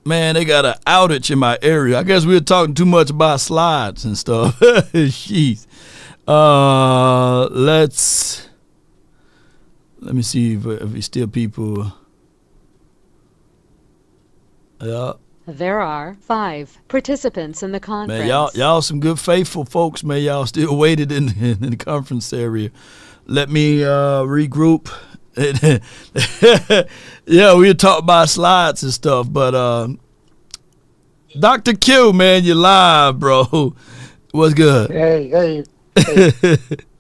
Man, they got an outage in my area. I guess we were talking too much about slides and stuff. Jeez. Let me see if we still people. Yeah. There are 5 participants in the conference. Man, y'all some good faithful folks, man. Y'all still waited in the conference area. Let me regroup. Yeah, we were talking about slides and stuff, but Dr. Q, man, you live, bro. What's good? Hey,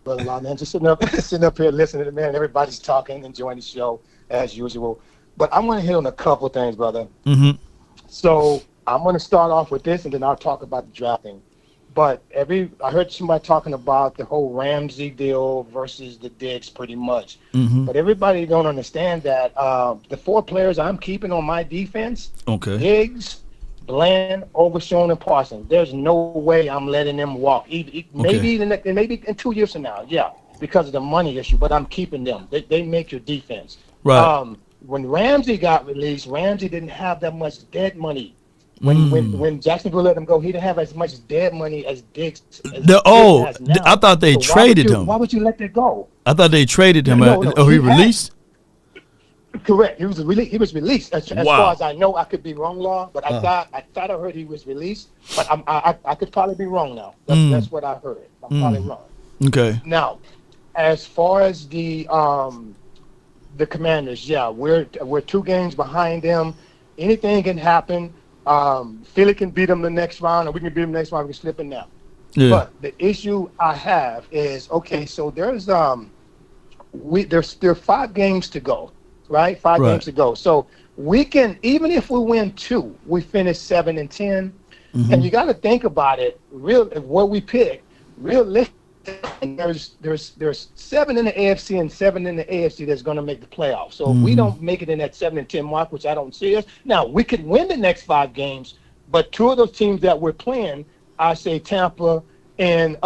brother Law, man, just sitting up here listening to man. Everybody's talking, enjoying the show as usual. But I want to hit on a couple things, brother. Mm-hmm. So I'm going to start off with this, and then I'll talk about the drafting. But I heard somebody talking about the whole Ramsey deal versus the Diggs, pretty much. Mm-hmm. But everybody don't understand that the 4 players I'm keeping on my defense, Okay. Diggs, Bland, Overshown, and Parsons. There's no way I'm letting them walk. Maybe in 2 years from now, yeah, because of the money issue. But I'm keeping them. They make your defense. Right. When Ramsey got released, Ramsey didn't have that much dead money. When Jacksonville let him go, he didn't have as much dead money as Diggs. I thought they traded him. Why would you let that go? I thought they traded him. He released? Correct. He was released. As far as I know, I could be wrong, Law, but I thought I heard he was released. But I could probably be wrong now. That's what I heard. I'm probably wrong. Okay. Now, as far as the Commanders, yeah, we're 2 games behind them. Anything can happen. Philly can beat them the next round, or we can beat them next round. We can slip in now. Yeah. But the issue I have is, okay, so there are 5 games to go, right? 5 games to go. So we can, even if we win 2, we finish 7-10. Mm-hmm. And you got to think about it. What we pick, realistically, there's 7 in the AFC and 7 in the AFC that's going to make the playoffs. So if we don't make it in that 7-10 mark, which I don't see us, now we could win the next 5 games, but 2 of those teams that we're playing, I say Tampa and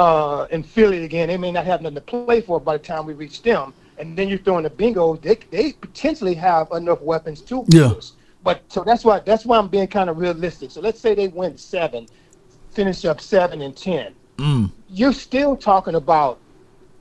Philly again, they may not have nothing to play for by the time we reach them. And then you're throwing the bingo, they potentially have enough weapons to beat us. But so that's why I'm being kind of realistic. So let's say they win 7, finish up 7-10. You're still talking about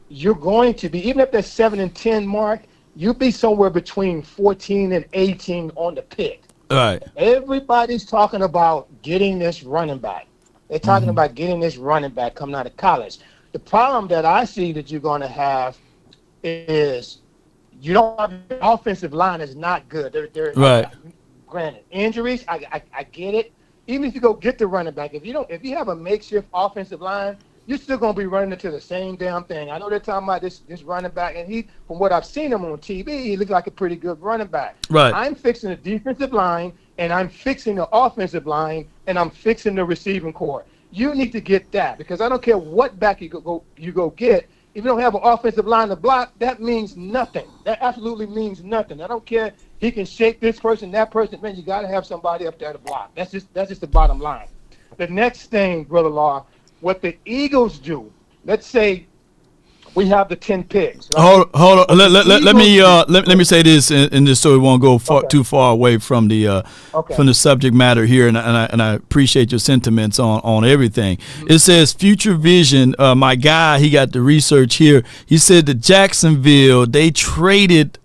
you're going to be, even if that 7-10 mark, you'll be somewhere between 14 and 18 on the pick. All right. Everybody's talking about getting this running back. They're talking about getting this running back coming out of college. The problem that I see that you're going to have is you don't have the offensive line is not good. They're right. Granted, injuries, I get it. Even if you go get the running back, if you have a makeshift offensive line, you're still going to be running into the same damn thing. I know they're talking about this running back, and he, from what I've seen him on TV, he looks like a pretty good running back. Right. I'm fixing the defensive line, and I'm fixing the offensive line, and I'm fixing the receiving core. You need to get that, because I don't care what back you go get. If you don't have an offensive line to block, that means nothing. That absolutely means nothing. I don't care. He can shake this person, that person. Man, you got to have somebody up there to block. That's just the bottom line. The next thing, Brother Law, what the Eagles do, let's say we have the 10 picks. Right? Hold on. Let me say this, and just so we won't go too far away from the subject matter here, and I appreciate your sentiments on everything. Mm-hmm. It says Future Vision. My guy, he got the research here. He said that Jacksonville, they traded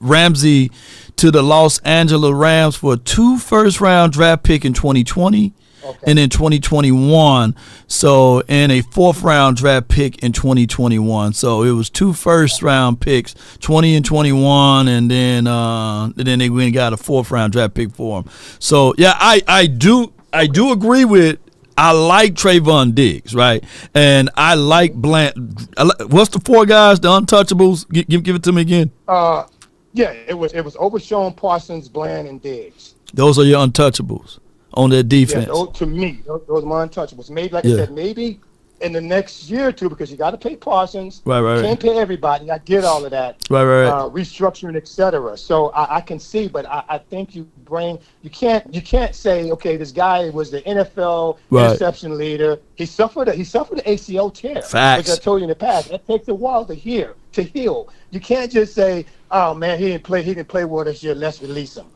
Ramsey to the Los Angeles Rams for 2 first-round draft pick in 2020. Okay. And in 2021, so and a 4th-round draft pick in 2021. So it was 2 first-round picks, 20 and 21, and then they went and got a 4th-round draft pick for him. So yeah, I do agree with. I like Trayvon Diggs, right? And I like Bland. What's the 4 guys? The untouchables? Give it to me again. Yeah, it was Overshown, Parsons, Bland, and Diggs. Those are your untouchables on their defense. Yeah, to me, those are my untouchables. Maybe, like I said, maybe in the next year or 2, because you got to pay Parsons. Right. Can't pay everybody. I get all of that. Right. Restructuring, etc. So I can see, but I think you can't say, okay, this guy was the NFL interception leader. He suffered an ACL tear. Facts. Which I told you in the past. That takes a while to heal. You can't just say, oh man, he didn't play well this year. Let's release him.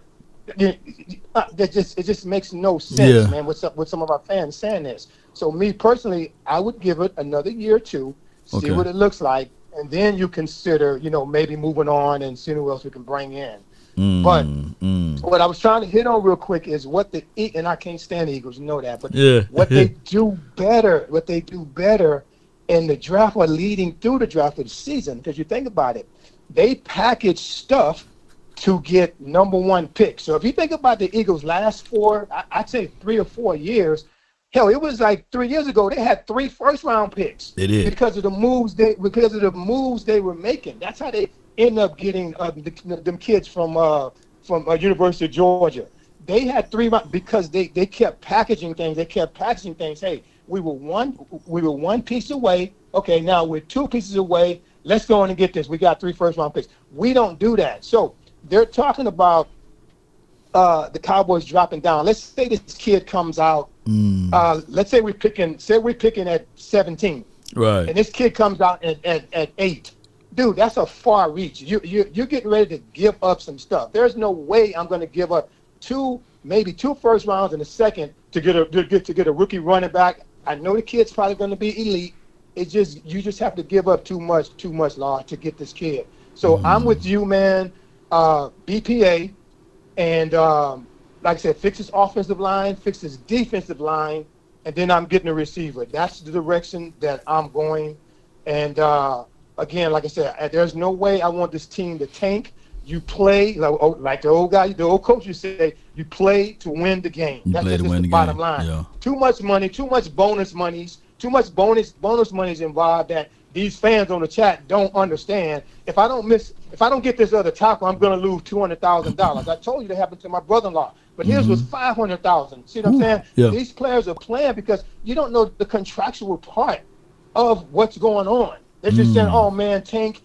it just makes no sense, Yeah. man. What's up with some of our fans saying this? So me personally, I would give it another year or two, see Okay. what it looks like, and then you consider, maybe moving on and seeing who else we can bring in. But what I was trying to hit on real quick is and I can't stand the Eagles, you know that, but Yeah. what they do better in the draft or leading through the draft of the season, because you think about it, they package stuff to get number one pick. So if you think about the Eagles' last I'd say 3 or 4 years, hell, it was like 3 years ago they had 3 first-round picks. They did. Because of the moves they were making. That's how they end up getting them kids from University of Georgia. They had 3 because they kept packaging things. Hey, we were one piece away. Okay, now we're 2 pieces away. Let's go on and get this. We got 3 first-round picks. We don't do that. So they're talking about the Cowboys dropping down. Let's say this kid comes out. Let's say we're picking at 17. Right. And this kid comes out at 8. Dude, that's a far reach. You're getting ready to give up some stuff. There's no way I'm going to give up maybe 2 first rounds and a second to get a rookie running back. I know the kid's probably going to be elite. It's just you just have to give up too much, Law, to get this kid. So I'm with you, man. BPA, and like I said, fix his offensive line, fix his defensive line, and then I'm getting a receiver. That's the direction that I'm going. And again, like I said, there's no way I want this team to tank. You play like the old coach used to say, you play to win the game. That's just the bottom line. Yeah. Too much money, too much bonus monies involved that these fans on the chat don't understand. If I don't get this other tackle, I'm going to lose $200,000. I told you that happened to my brother-in-law, but his was $500,000. See what I'm saying? Yeah. These players are playing because you don't know the contractual part of what's going on. They're just saying, "Oh man, tank."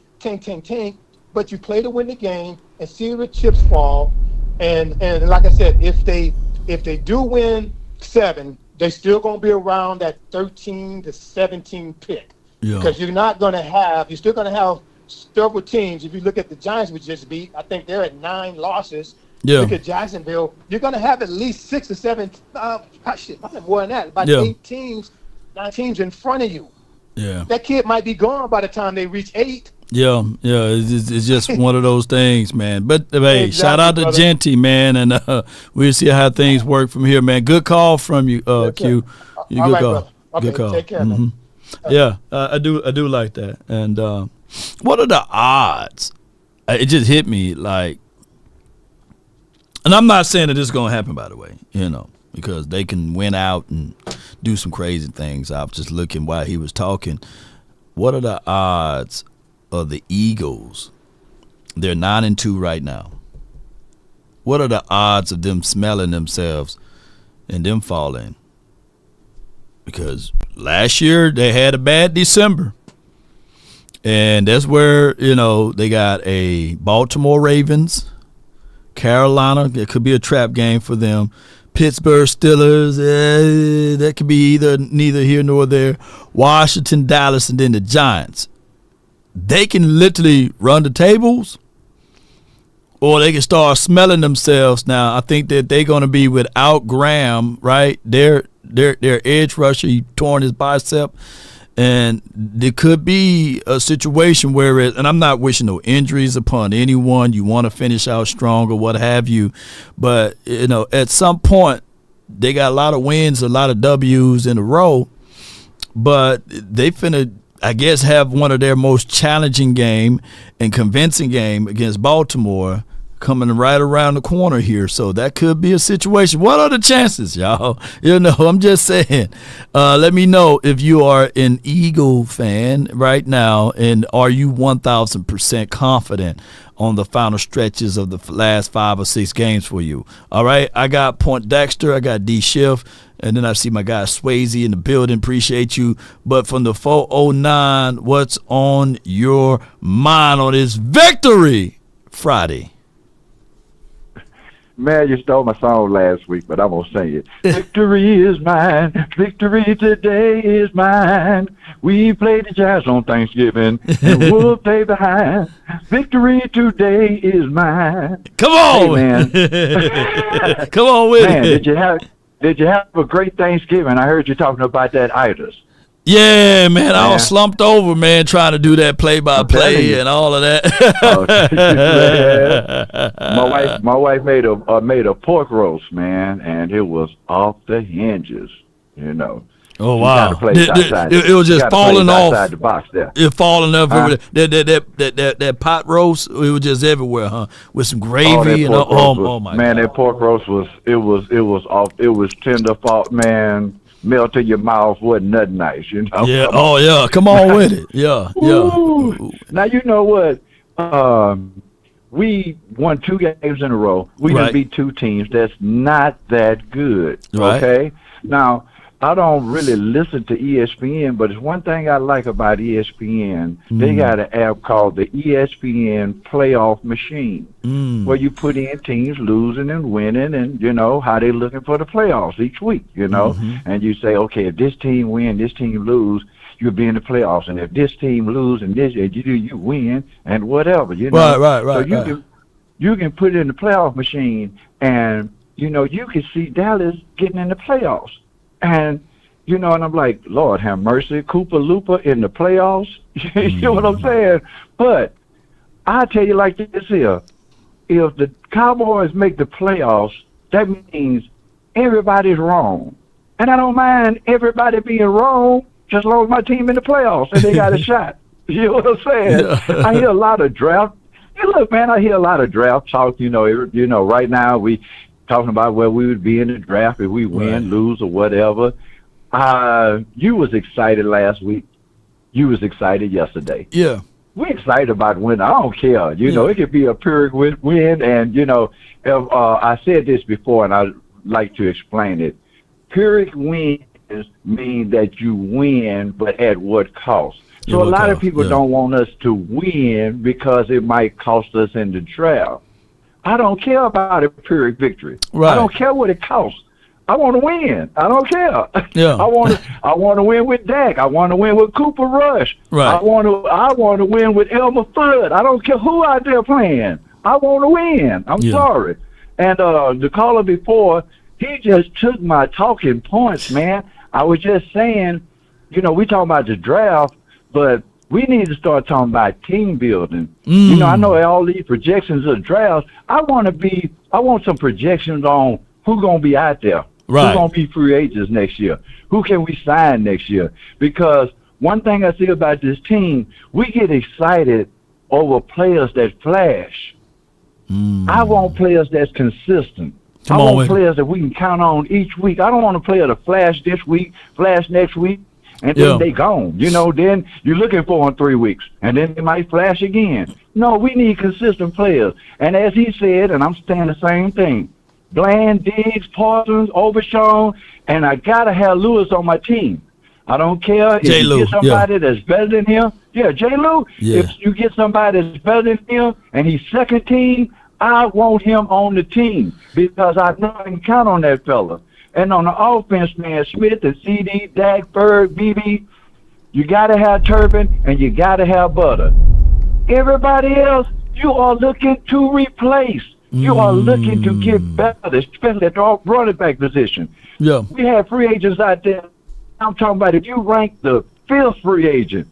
But you play to win the game and see where the chips fall. And like I said, if they do win 7, they're still going to be around that 13 to 17 pick. Yeah. Because you're still going to have several teams. If you look at the Giants we just beat, I think they're at 9 losses. Yeah. Look at Jacksonville. You're going to have at least 6 or 7, more than that, about 8 teams, 9 teams in front of you. Yeah. That kid might be gone by the time they reach 8. Yeah, it's just one of those things, man. But hey, Exactly, shout out to brother. Genty, man, and we'll see how things work from here, man. Good call from you, Q. All Good right, call. brother. Okay, Good call. take care, man. Yeah, I do like that. And what are the odds? It just hit me like, and I'm not saying that this is gonna happen, by the way, because they can win out and do some crazy things. I was just looking while he was talking. What are the odds of the Eagles? They're 9-2 right now. What are the odds of them smelling themselves and them falling? Because last year they had a bad December. And that's where, they got a Baltimore Ravens, Carolina, it could be a trap game for them. Pittsburgh Steelers, that could be neither here nor there. Washington, Dallas, and then the Giants. They can literally run the tables, or they can start smelling themselves. Now, I think that they're going to be without Graham, right? Their edge rusher, he torn his bicep. And there could be a situation where and I'm not wishing no injuries upon anyone. You want to finish out strong or what have you. But, at some point, they got a lot of wins, a lot of W's in a row. But they finna, I guess, have one of their most challenging game and convincing game against Baltimore coming right around the corner here. So that could be a situation. What are the chances, y'all? I'm just saying. Let me know if you are an Eagle fan right now, and are you 1,000% confident on the final stretches of the last 5 or 6 games for you? All right, I got Point Dexter, I got D Schiff, and then I see my guy Swayze in the building. Appreciate you. But from the 409, what's on your mind on this Victory Friday? Man, you stole my song last week, but I'm going to sing it. Victory is mine. Victory today is mine. We played the Jazz on Thanksgiving, and we'll stay behind. Victory today is mine. Come on, hey, man. Come on with man, it. Did you have a great Thanksgiving? I heard you talking about that itis. Yeah, man, I was slumped over, man, trying to do that play-by-play and all of that. My wife made a pork roast, man, and it was off the hinges, you know. Oh wow! It was just falling off outside the box there. It falling off. That pot roast, it was just everywhere, huh? With some gravy and oh my man, God. that pork roast was off. It was tender, man. Melt in your mouth, wasn't nothing nice, you know. Yeah. Oh yeah. Come on with it. Yeah. Ooh. Now you know what? We won 2 games in a row. We just beat 2 teams that's not that good. Right. Okay. Now I don't really listen to ESPN, but it's one thing I like about ESPN. They got an app called the ESPN Playoff Machine, where you put in teams losing and winning and, you know, how they looking for the playoffs each week, you know. And you say, okay, if this team win, this team lose, you'll be in the playoffs. And if this team lose and this, you win and whatever, you know. Right. So you can put it in the playoff machine and, you know, you can see Dallas getting in the playoffs. And, you know, and I'm like, Lord have mercy, Cooper Looper in the playoffs. You know what I'm saying? But I tell you like this here, if the Cowboys make the playoffs, that means everybody's wrong. And I don't mind everybody being wrong, just as long as my team in the playoffs and they got a shot. You know what I'm saying? I hear a lot of draft. Hey, look, man, I hear a lot of draft talk. You know, right now we talking about where we would be in the draft if we win, lose, or whatever. You was excited last week. You was excited yesterday. Yeah. We're excited about winning. I don't care. You know, it could be a Pyrrhic win. And, you know, if, I said this before, and I'd like to explain it. Pyrrhic wins mean that you win, but at what cost? So a lot of people don't want us to win because it might cost us in the draft. I don't care about a Pyrrhic victory. I don't care what it costs. I want to win. I don't care. Yeah. I want to win with Dak. I want to win with Cooper Rush. Right. I want to win with Elmer Fudd. I don't care who out there playing. I want to win. I'm sorry. And the caller before, he just took my talking points, man. I was just saying, you know, we talking about the draft, but we need to start talking about team building. You know, I know all these projections of drafts. I want some projections on who's going to be out there. Right. Who's going to be free agents next year? Who can we sign next year? Because one thing I see about this team, we get excited over players that flash. I want players that's consistent. I want players that we can count on each week. I don't want a player to flash this week, flash next week, and then they gone. You know, then you're looking for in 3 weeks, and then they might flash again. No, we need consistent players. And as he said, and I'm saying the same thing, Bland, Diggs, Parsons, Overshawn, and I got to have Lewis on my team. I don't care if you get somebody that's better than him. Yeah, J. Lou, if you get somebody that's better than him and he's second team, I want him on the team because I know I can count on that fella. And on the offense, man, Smith and CD, Dak, Bird, BB, you got to have Turbin and you got to have Butter. Everybody else, you are looking to replace. You are looking to get better, especially at the running back position. Yeah. We have free agents out there. I'm talking about if you rank the 5th free agent,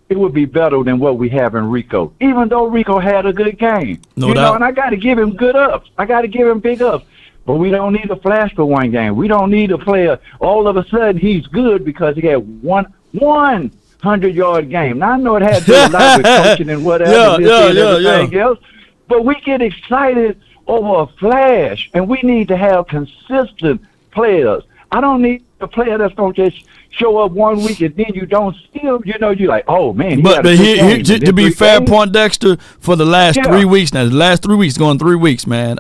it would be better than what we have in Rico, even though Rico had a good game. No doubt. And I got to give him good ups. I got to give him big ups. But we don't need a flash for one game. We don't need a player. All of a sudden, he's good because he had one 100-yard game. Now, I know it had to do a lot with coaching and whatever. Everything else. But we get excited over a flash, and we need to have consistent players. I don't need a player that's going to just show up 1 week and then you don't see him. You know, you're like, oh, man. But to be fair, Poindexter, for the last 3 weeks now, the last 3 weeks, going 3 weeks, man,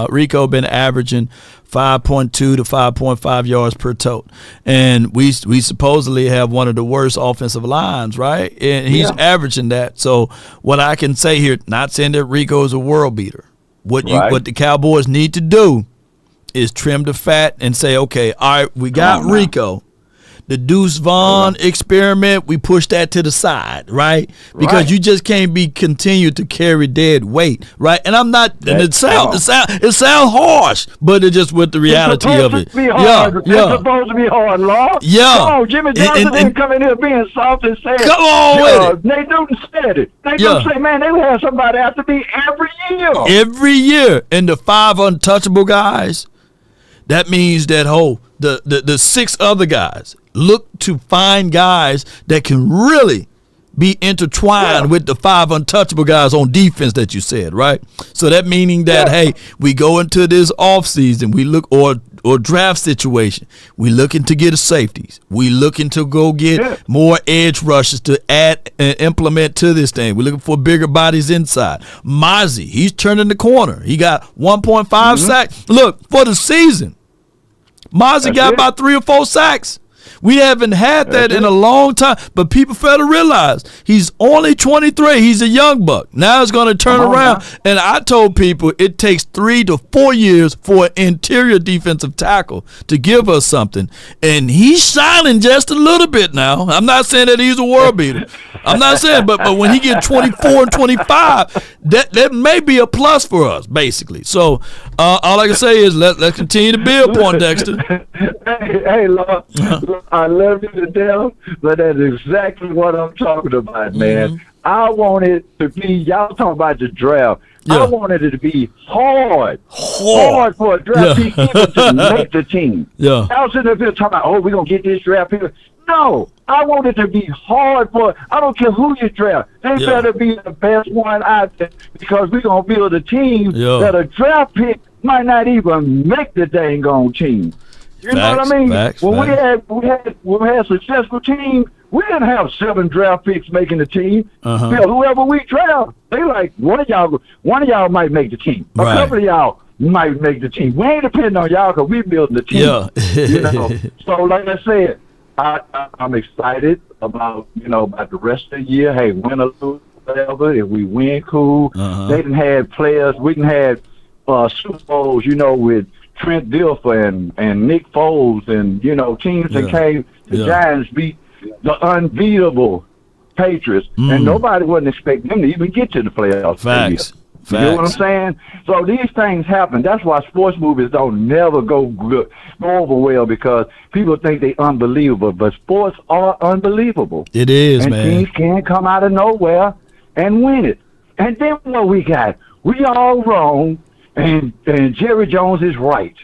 Rico been averaging 5.2 to 5.5 yards per tote. And we supposedly have one of the worst offensive lines, right? And he's averaging that. So what I can say here, not saying that Rico is a world beater, What Right. what the Cowboys need to do is trim the fat and say, okay, all right, we got Rico. The Deuce Vaughn experiment, we push that to the side, right? Because you just can't be continued to carry dead weight, right? And I'm not, and it sounds harsh, but it's just with the reality of it. It's supposed to be hard, Law. Yeah. Come on, Jimmy Johnson didn't come in here being soft and saying. Come on with it. Nate Newton said it. Nate Newton say, man, they would have somebody after me every year. Every year. And the 5 untouchable guys, that means that the 6 other guys look to find guys that can really be intertwined with the 5 untouchable guys on defense that you said, right? So that meaning that, hey, we go into this offseason, we look, or draft situation, we looking to get a safeties. We looking to go get more edge rushes to add and implement to this thing. We're looking for bigger bodies inside. Mozzie, he's turning the corner. He got 1.5 sacks. Look, for the season, Mozzie got about 3 or 4 sacks. We haven't had that in a long time, but people fail to realize he's only 23. He's a young buck. Now it's going to turn around. And I told people it takes 3 to 4 years for an interior defensive tackle to give us something. And he's shining just a little bit now. I'm not saying that he's a world beater. I'm not saying, but when he gets 24 and 25, that may be a plus for us, basically. So all I can say is let's continue to build, Poindexter. Hey, Lord, I love you to death, but that's exactly what I'm talking about, man. I want it to be, y'all talking about the draft. I wanted it to be hard for a draft pick even to make the team. Y'all sitting up here talking about, oh, we're going to get this draft pick. No, I want it to be hard for, I don't care who you draft. They better be the best one out there because we're going to build a team that a draft pick might not even make the dang on team. You know what I mean? When we had successful teams, we didn't have 7 draft picks making the team. Whoever we draft, they like one of y'all might make the team. A couple of y'all might make the team. We ain't depending on y'all because we building the team. You know? So like I said, I'm excited about about the rest of the year. Hey, win or lose, whatever. If we win, cool. They didn't have players. We didn't have Super Bowls, with Trent Dilfer and Nick Foles and teams that came. The Giants beat the unbeatable Patriots, and nobody wasn't expecting them to even get to the playoffs. Facts. You know what I'm saying? So these things happen. That's why sports movies don't never go over well because people think they unbelievable, but sports are unbelievable. It is, and man. Teams can come out of nowhere and win it. And then what we got? We all wrong. And Jerry Jones is right.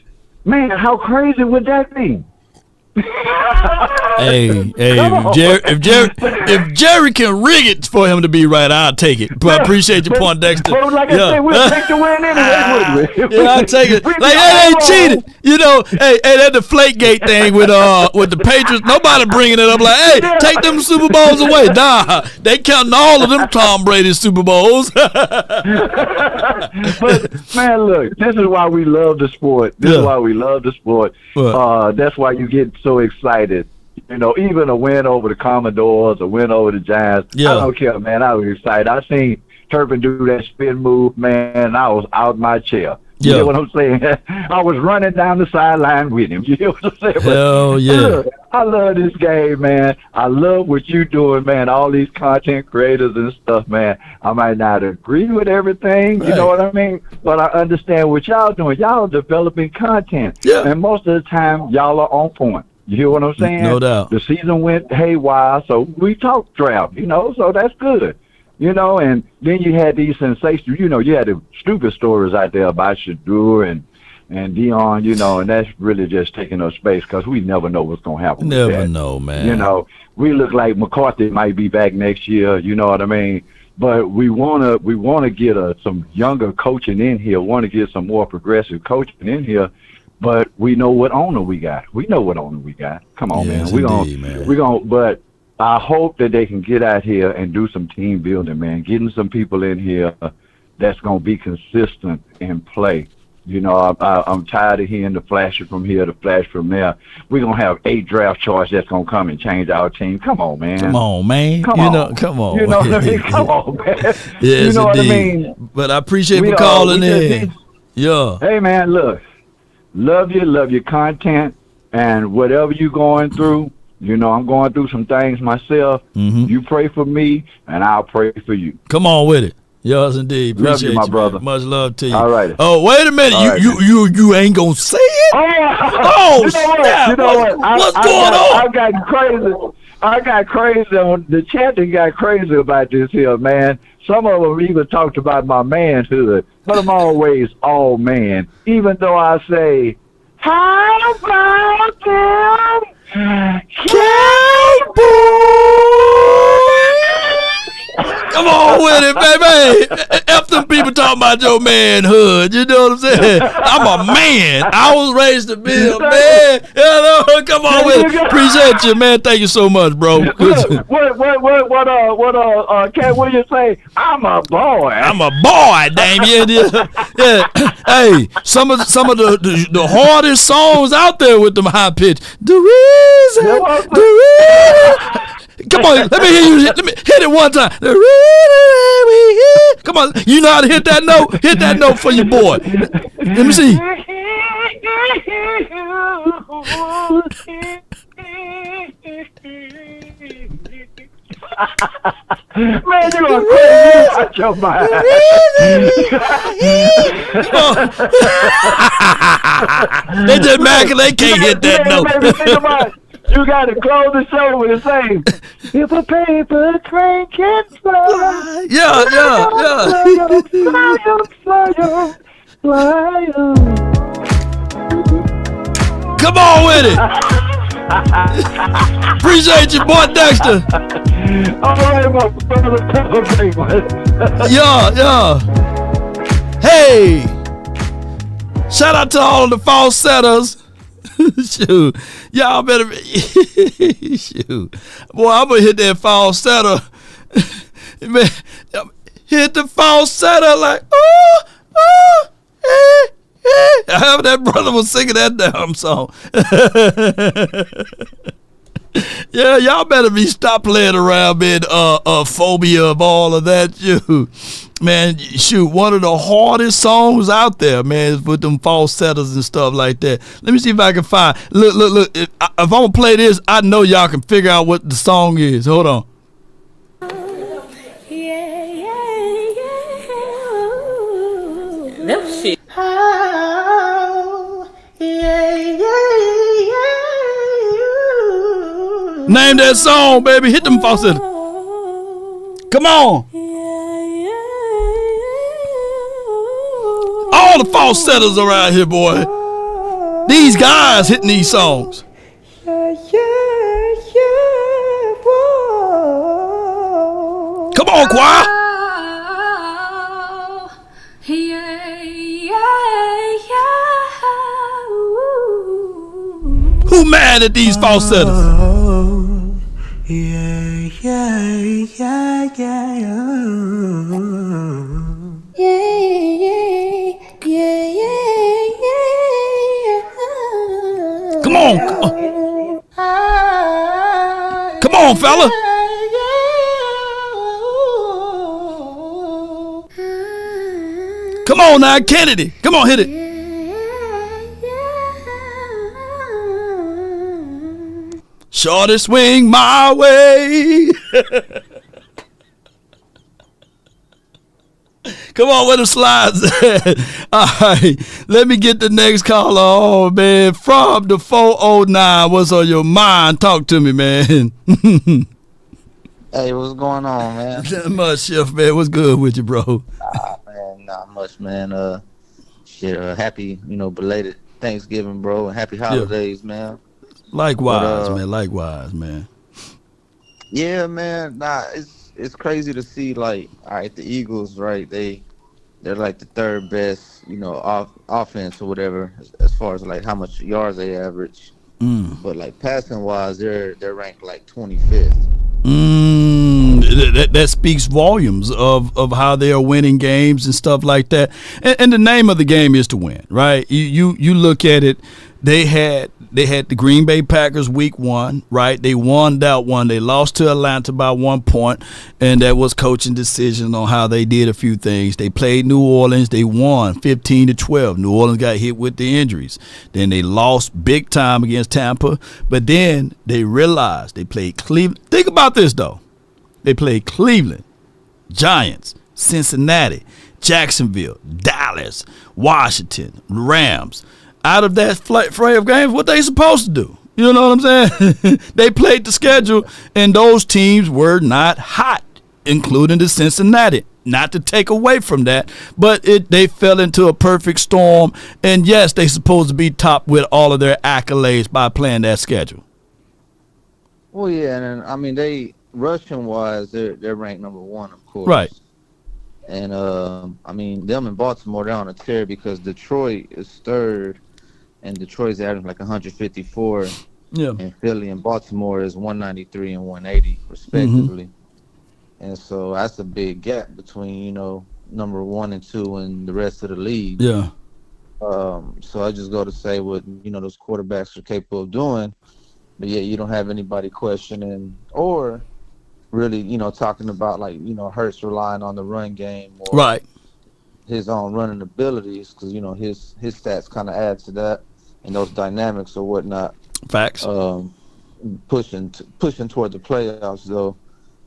Man, how crazy would that be? Hey, if Jerry can rig it for him to be right, I'll take it. But I appreciate your point, Dexter. But like I said, we'll take the win anyway, wouldn't we? I'll take it. Like, they ain't cheated. That Deflategate thing with the Patriots. Nobody bringing it up like, hey, take them Super Bowls away. Nah, they counting all of them Tom Brady Super Bowls. But man, look, this is why we love the sport. This is why we love the sport. That's why you get so excited. Even a win over the Commodores, a win over the Giants. I don't care, man. I was excited. I seen Turpin do that spin move, man. I was out my chair. You know what I'm saying? I was running down the sideline with him. You know what I'm saying? Hell yeah. Look, I love this game, man. I love what you doing, man. All these content creators and stuff, man. I might not agree with everything, you know what I mean? But I understand what y'all doing. Y'all are developing content. And most of the time, y'all are on point. You hear what I'm saying? No doubt. The season went haywire, so we talked draft, so that's good. And then you had these sensations, you had the stupid stories out there about Shadur and Dion, and that's really just taking up space because we never know what's going to happen. Never know, man. We look like McCarthy might be back next year, you know what I mean? But we want to get some younger coaching in here, want to get some more progressive coaching in here. But we know what owner we got. Come on, yes, man. But I hope that they can get out here and do some team building, man. Getting some people in here that's going to be consistent and play. You know, I'm tired of hearing the flasher from here, the flash from there. We're going to have 8 draft choices that's going to come and change our team. Come on, man. Come on, man. Come on. Come on. You know what I mean? Come on, man. Yes, you know what I indeed. mean? But I appreciate you calling in. Yeah. Hey, man, look. Love your content, and whatever you're going through, you know, I'm going through some things myself. Mm-hmm. You pray for me, and I'll pray for you. Come on with it. Yes, indeed. Love Appreciate you, my brother. Man. Much love to you. All right. Oh, wait a minute. All You ain't gonna say it? Oh, you know what? You know what? What's going on? I got crazy. I got crazy on the chat. Got crazy about this here, man. Some of them even talked about my manhood, but I'm always all man. Even though I say, how about them Cowboys? Come on with it, baby. F them people talking about your manhood. You know what I'm saying? I'm a man. I was raised to be a man. Come on with it. Appreciate you, man. Thank you so much, bro. What, Cat Williams say? I'm a boy. I'm a boy, damn you. Yeah. Hey, some of the hardest songs out there with them high pitch. The reason. Come on, let me hear you. Let me hit it one time. Come on, you know how to hit that note? Hit that note for your boy. Let me see. Man, you're going crazy out your mind. They just mad because they can't hit that note. You got to close the show with the same. If a paper train can fly. Yeah. Fly. Come on with it. Appreciate you, boy Dexter. All right, my brother. Yeah. Hey. Shout out to all the falsettos. Shoot. Y'all better be. Shoot. Boy, I'm going to hit that falsetto. Man, hit the falsetto like, I heard that brother was singing that damn song. Yeah, y'all better stop playing around, man. Phobia of all of that. Shoot. Man, shoot, one of the hardest songs out there, man, is with them falsettos and stuff like that. Let me see if I can find. Look. If I'm going to play this, I know y'all can figure out what the song is. Hold on. That shit. Name that song, baby. Hit them falsettos. Come on. All the falsettos around here, boy. These guys hitting these songs. Come on, choir. Who mad at these falsettos? Come on. Come on, fella. Come on now, Kennedy. Come on, hit it. Shorty swing my way. Come on, where the slides at? All right, let me get the next caller. Oh, man, from the 409. What's on your mind? Talk to me, man. Hey, what's going on, man? Not much, Chef, man. What's good with you, bro? Man, not much, man. Happy, belated Thanksgiving, bro, and happy holidays, man. Likewise, man. Yeah, man. It's crazy to see, like, all right, the Eagles, right? They're like the third best, offense or whatever, as far as like how much yards they average. But like passing wise, they're ranked like 25th. that speaks volumes of how they are winning games and stuff like that. And the name of the game is to win, right? You look at it. They had the Green Bay Packers week 1, right? They won that one. They lost to Atlanta by 1 point, and that was coaching decision on how they did a few things. They played New Orleans. They won 15-12. New Orleans got hit with the injuries. Then they lost big time against Tampa, but then they realized they played Cleveland. Think about this, though. They played Cleveland, Giants, Cincinnati, Jacksonville, Dallas, Washington, Rams. Out of that fray of games, what they supposed to do? You know what I'm saying? They played the schedule, and those teams were not hot, including the Cincinnati. Not to take away from that, but they fell into a perfect storm. And yes, they supposed to be top with all of their accolades by playing that schedule. Well, yeah, and I mean they rushing wise, they're ranked number 1, of course. Right. And I mean them in Baltimore, they're on a tear because Detroit is 3rd. And Detroit's averaging like 154. Yeah. And Philly and Baltimore is 193 and 180 respectively. Mm-hmm. And so that's a big gap between, number 1 and 2 and the rest of the league. Yeah. So I just go to say what, those quarterbacks are capable of doing. But yeah, you don't have anybody questioning or really, talking about like, Hurts relying on the run game or right. his own running abilities because, his stats kind of add to that. And those dynamics or whatnot. Facts. Pushing toward the playoffs, though.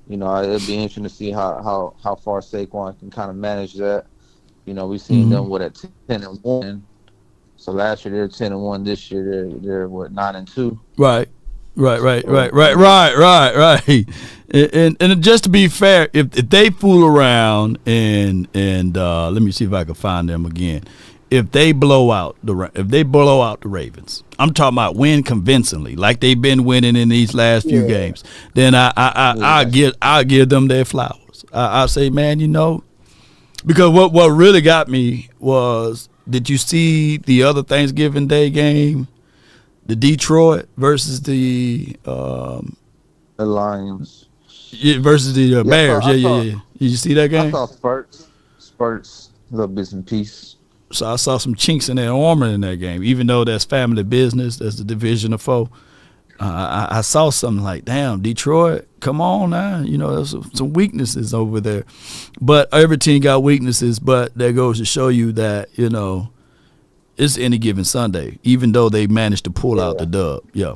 It'd be interesting to see how far Saquon can kind of manage that. We've seen them at 10-1. So last year they're 10-1. This year they're 9-2. Right. And just to be fair, if they fool around and let me see if I can find them again. If they blow out the Ravens, I'm talking about win convincingly, like they've been winning in these last few games. Then I give them their flowers. I say, man, because what really got me was, did you see the other Thanksgiving Day game, the Detroit versus the Lions versus the Bears? Yeah. Did you see that game? I saw spurts, little bits and pieces. So I saw some chinks in their armor in that game, even though that's family business, that's the division of foe. I saw something like, damn, Detroit, come on now. There's some weaknesses over there. But every team got weaknesses, but that goes to show you that, it's any given Sunday, even though they managed to pull out the dub. Yeah.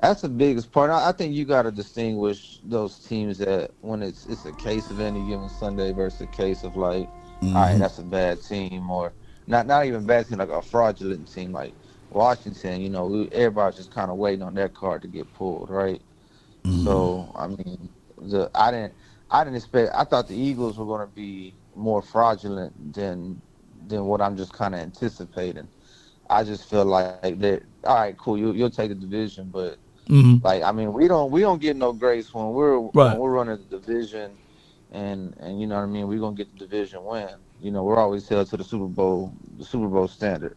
That's the biggest part. I think you got to distinguish those teams that when it's a case of any given Sunday versus a case of like, all right, that's a bad team, or not even a bad team, like a fraudulent team, like Washington. Everybody's just kind of waiting on that card to get pulled, right? Mm-hmm. So I mean, I didn't expect. I thought the Eagles were going to be more fraudulent than what I'm just kind of anticipating. I just feel like that. All right, cool. You'll take the division, but like I mean, we don't get no grace when we're running the division. And you know what I mean, we're gonna get the division win. We're always held to the Super Bowl standard.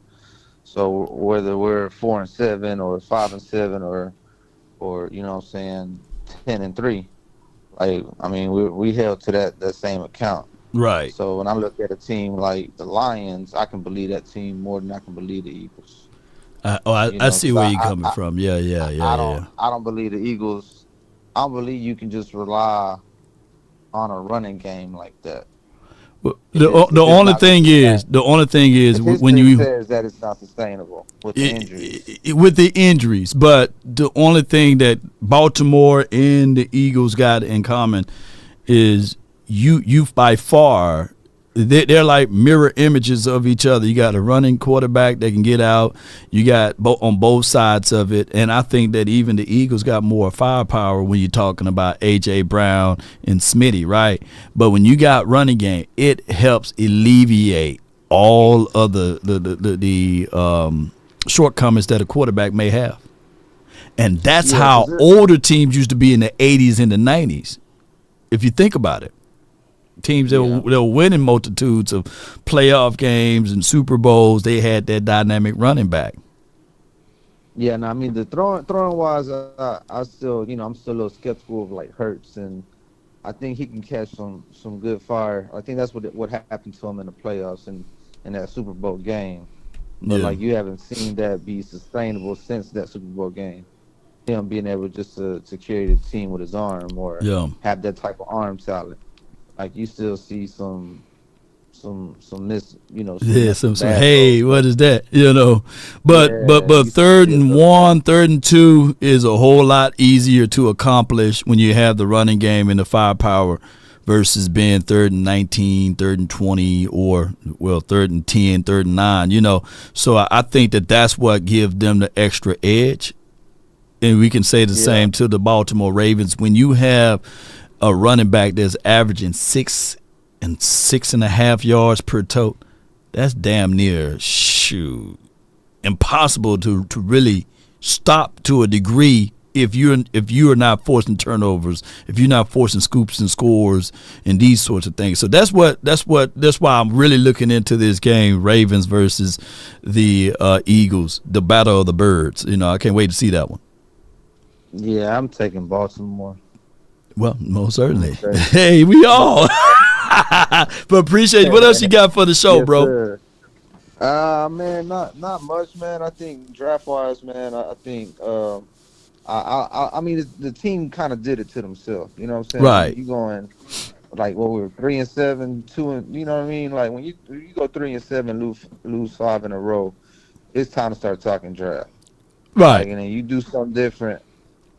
So whether we're 4-7 or 5-7 or 10-3, like I mean, we held to that same account. Right. So when I look at a team like the Lions, I can believe that team more than I can believe the Eagles. I see where you're coming from. Yeah. I don't believe the Eagles. I don't believe you can just rely on a running game like that. Well, the only thing is when you says that it's not sustainable with the injuries. With the injuries, but the only thing that Baltimore and the Eagles got in common is you by far. They're like mirror images of each other. You got a running quarterback that can get out. You got on both sides of it. And I think that even the Eagles got more firepower when you're talking about A.J. Brown and Smitty, right? But when you got running game, it helps alleviate all of the shortcomings that a quarterback may have. And that's how older teams used to be in the 80s and the 90s, if you think about it. Teams that were winning multitudes of playoff games and Super Bowls, they had that dynamic running back. Yeah, no, I mean the throwing wise, I still, I'm still a little skeptical of like Hurts and I think he can catch some good fire. I think that's what happened to him in the playoffs and in that Super Bowl game. But Yeah. like you haven't seen that be sustainable since that Super Bowl game. Him being able just to carry the team with his arm or Yeah. have that type of arm talent. Like you still see some miss, Yeah, some bad hey, throws. what is that? But Yeah, you third see and it. 1, 3rd and 2 is a whole lot easier to accomplish when you have the running game and the firepower versus being 3rd and 19, 3rd and 20, or 3rd and 10, 3rd and 9. So I think that's what gives them the extra edge. And we can say the Yeah. same to the Baltimore Ravens. When you have a running back that's averaging 6.5 yards per tote, that's damn near impossible to really stop to a degree if you are not forcing turnovers, if you're not forcing scoops and scores and these sorts of things. So that's why I'm really looking into this game, Ravens versus the Eagles, the battle of the birds. I can't wait to see that one. Yeah, I'm taking Baltimore. Well, most certainly. Okay. Hey, we all. But appreciate you. What else you got for the show, Yes, bro? sir. Man, not much, man. I think draft wise, man. I think I mean the team kind of did it to themselves. You know what I'm saying? Right. You going like we were 3-7, 2 and you know what I mean? Like when you go 3-7, lose 5 in a row, it's time to start talking draft. Right. Like, and then you do something different.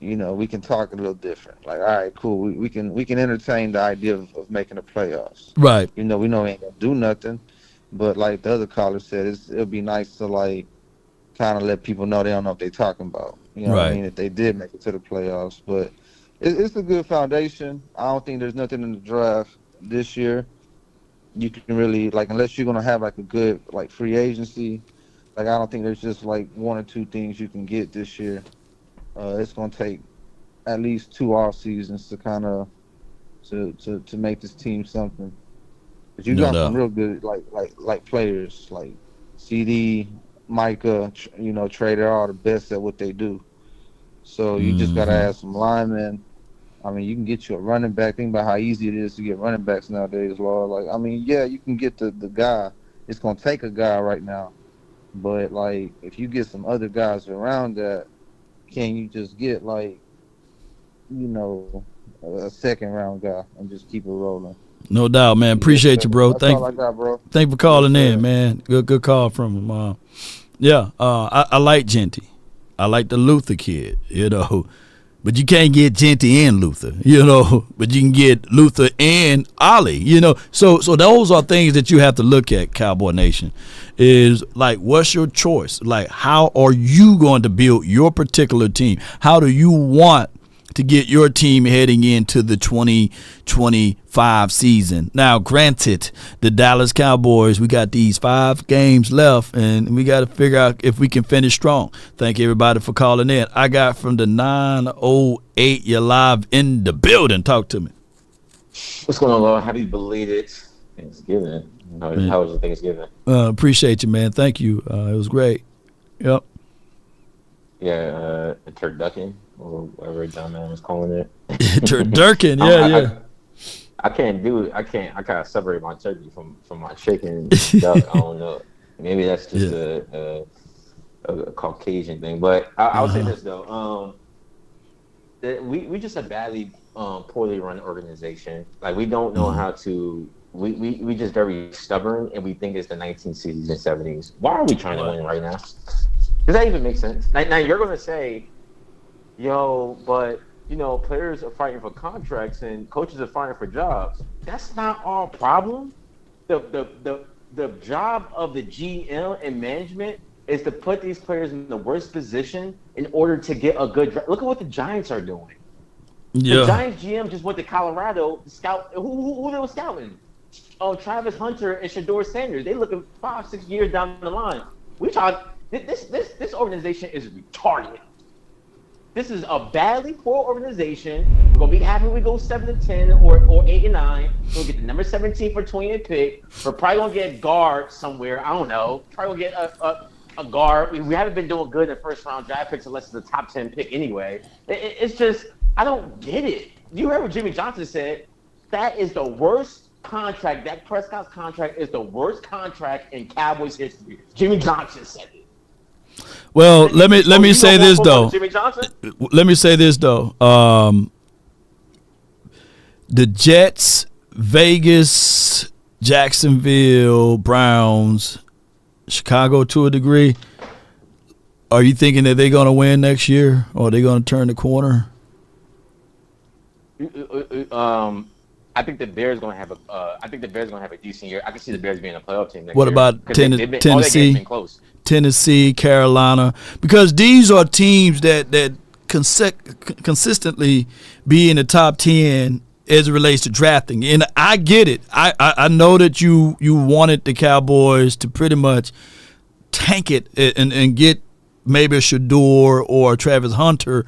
We can talk a little different. Like, all right, cool. We can entertain the idea of making the playoffs. Right. We know we ain't gonna do nothing, but like the other caller said, it'll be nice to like kind of let people know they don't know what they're talking about. You know what I Right. mean? If they did make it to the playoffs, but it's a good foundation. I don't think there's nothing in the draft this year you can really like unless you're gonna have like a good like free agency. Like I don't think there's just like 1 or 2 things you can get this year. It's gonna take at least 2 off seasons to kind of to make this team something. But you No got doubt. some real good like players like CD, Micah, Trey. They're all the best at what they do. So you just gotta Mhm. add some linemen. I mean, you can get you a running back. Think about how easy it is to get running backs nowadays, Lord. Like, I mean, yeah, you can get the guy. It's gonna take a guy right now, but like if you get some other guys around that, can you just get like, a second round guy and just keep it rolling? No doubt, man. Yes, Appreciate sir. you, bro. That's all I got, bro. Thank you for calling Yes, in, sir. man. Good call from him. I like Genty. I like the Luther kid, But you can't get Genty and Luther, But you can get Luther and Ollie, So those are things that you have to look at, Cowboy Nation. Is like, what's your choice? Like, how are you going to build your particular team? How do you want to get your team heading into the 2025 season? Now, granted, the Dallas Cowboys, we got these 5 games left, and we got to figure out if we can finish strong. Thank everybody for calling in. I got from the 908, you're live in the building. Talk to me. What's going on, Lord? Happy belated Thanksgiving. How was your Thanksgiving? Appreciate you, man. Thank you. It was great. Yep. Yeah, turducken, or whatever John Man was calling it. Durkin, yeah. I can't do it. I gotta separate my turkey from my chicken. Duck. I don't know. Maybe that's just a Caucasian thing. But I'll say this though. That we just a badly poorly run organization. Like we don't know how to. We just very stubborn, and we think it's the 1960s and 70s. Why are we trying to win right now? Does that even make sense? Now you're gonna say, but players are fighting for contracts and coaches are fighting for jobs. That's not our problem. The job of the GM and management is to put these players in the worst position in order to get a good draft. Look at what the Giants are doing. Yeah. The Giants GM just went to Colorado to scout. Who they were scouting? Travis Hunter and Shador Sanders. They looking 5-6 years down the line. We talk. This organization is retarded. This is a badly poor organization. We're gonna be happy we go 7-10 or 8-9. We'll get the number 17 for 20th pick. We're probably gonna get a guard somewhere. I don't know. Probably gonna get a guard. We haven't been doing good in the first round draft picks unless it's a top 10 pick anyway. It's just I don't get it. You heard what Jimmy Johnson said. that is the worst contract. Dak Prescott's contract is the worst contract in Cowboys history. Jimmy Johnson said it. Well, let me say this though. Jimmy Johnson? Let me say this though. The Jets, Vegas, Jacksonville, Browns, Chicago to a degree. Are you thinking that they're going to win next year, or are they going to turn the corner? I think the Bears going to have a decent year. I can see the Bears being a playoff team next What year. about All their games Tennessee? been close. Tennessee, Carolina, because these are teams that consistently be in the top 10 as it relates to drafting. And I get it. I know that you wanted the Cowboys to pretty much tank it and get maybe a Shador or a Travis Hunter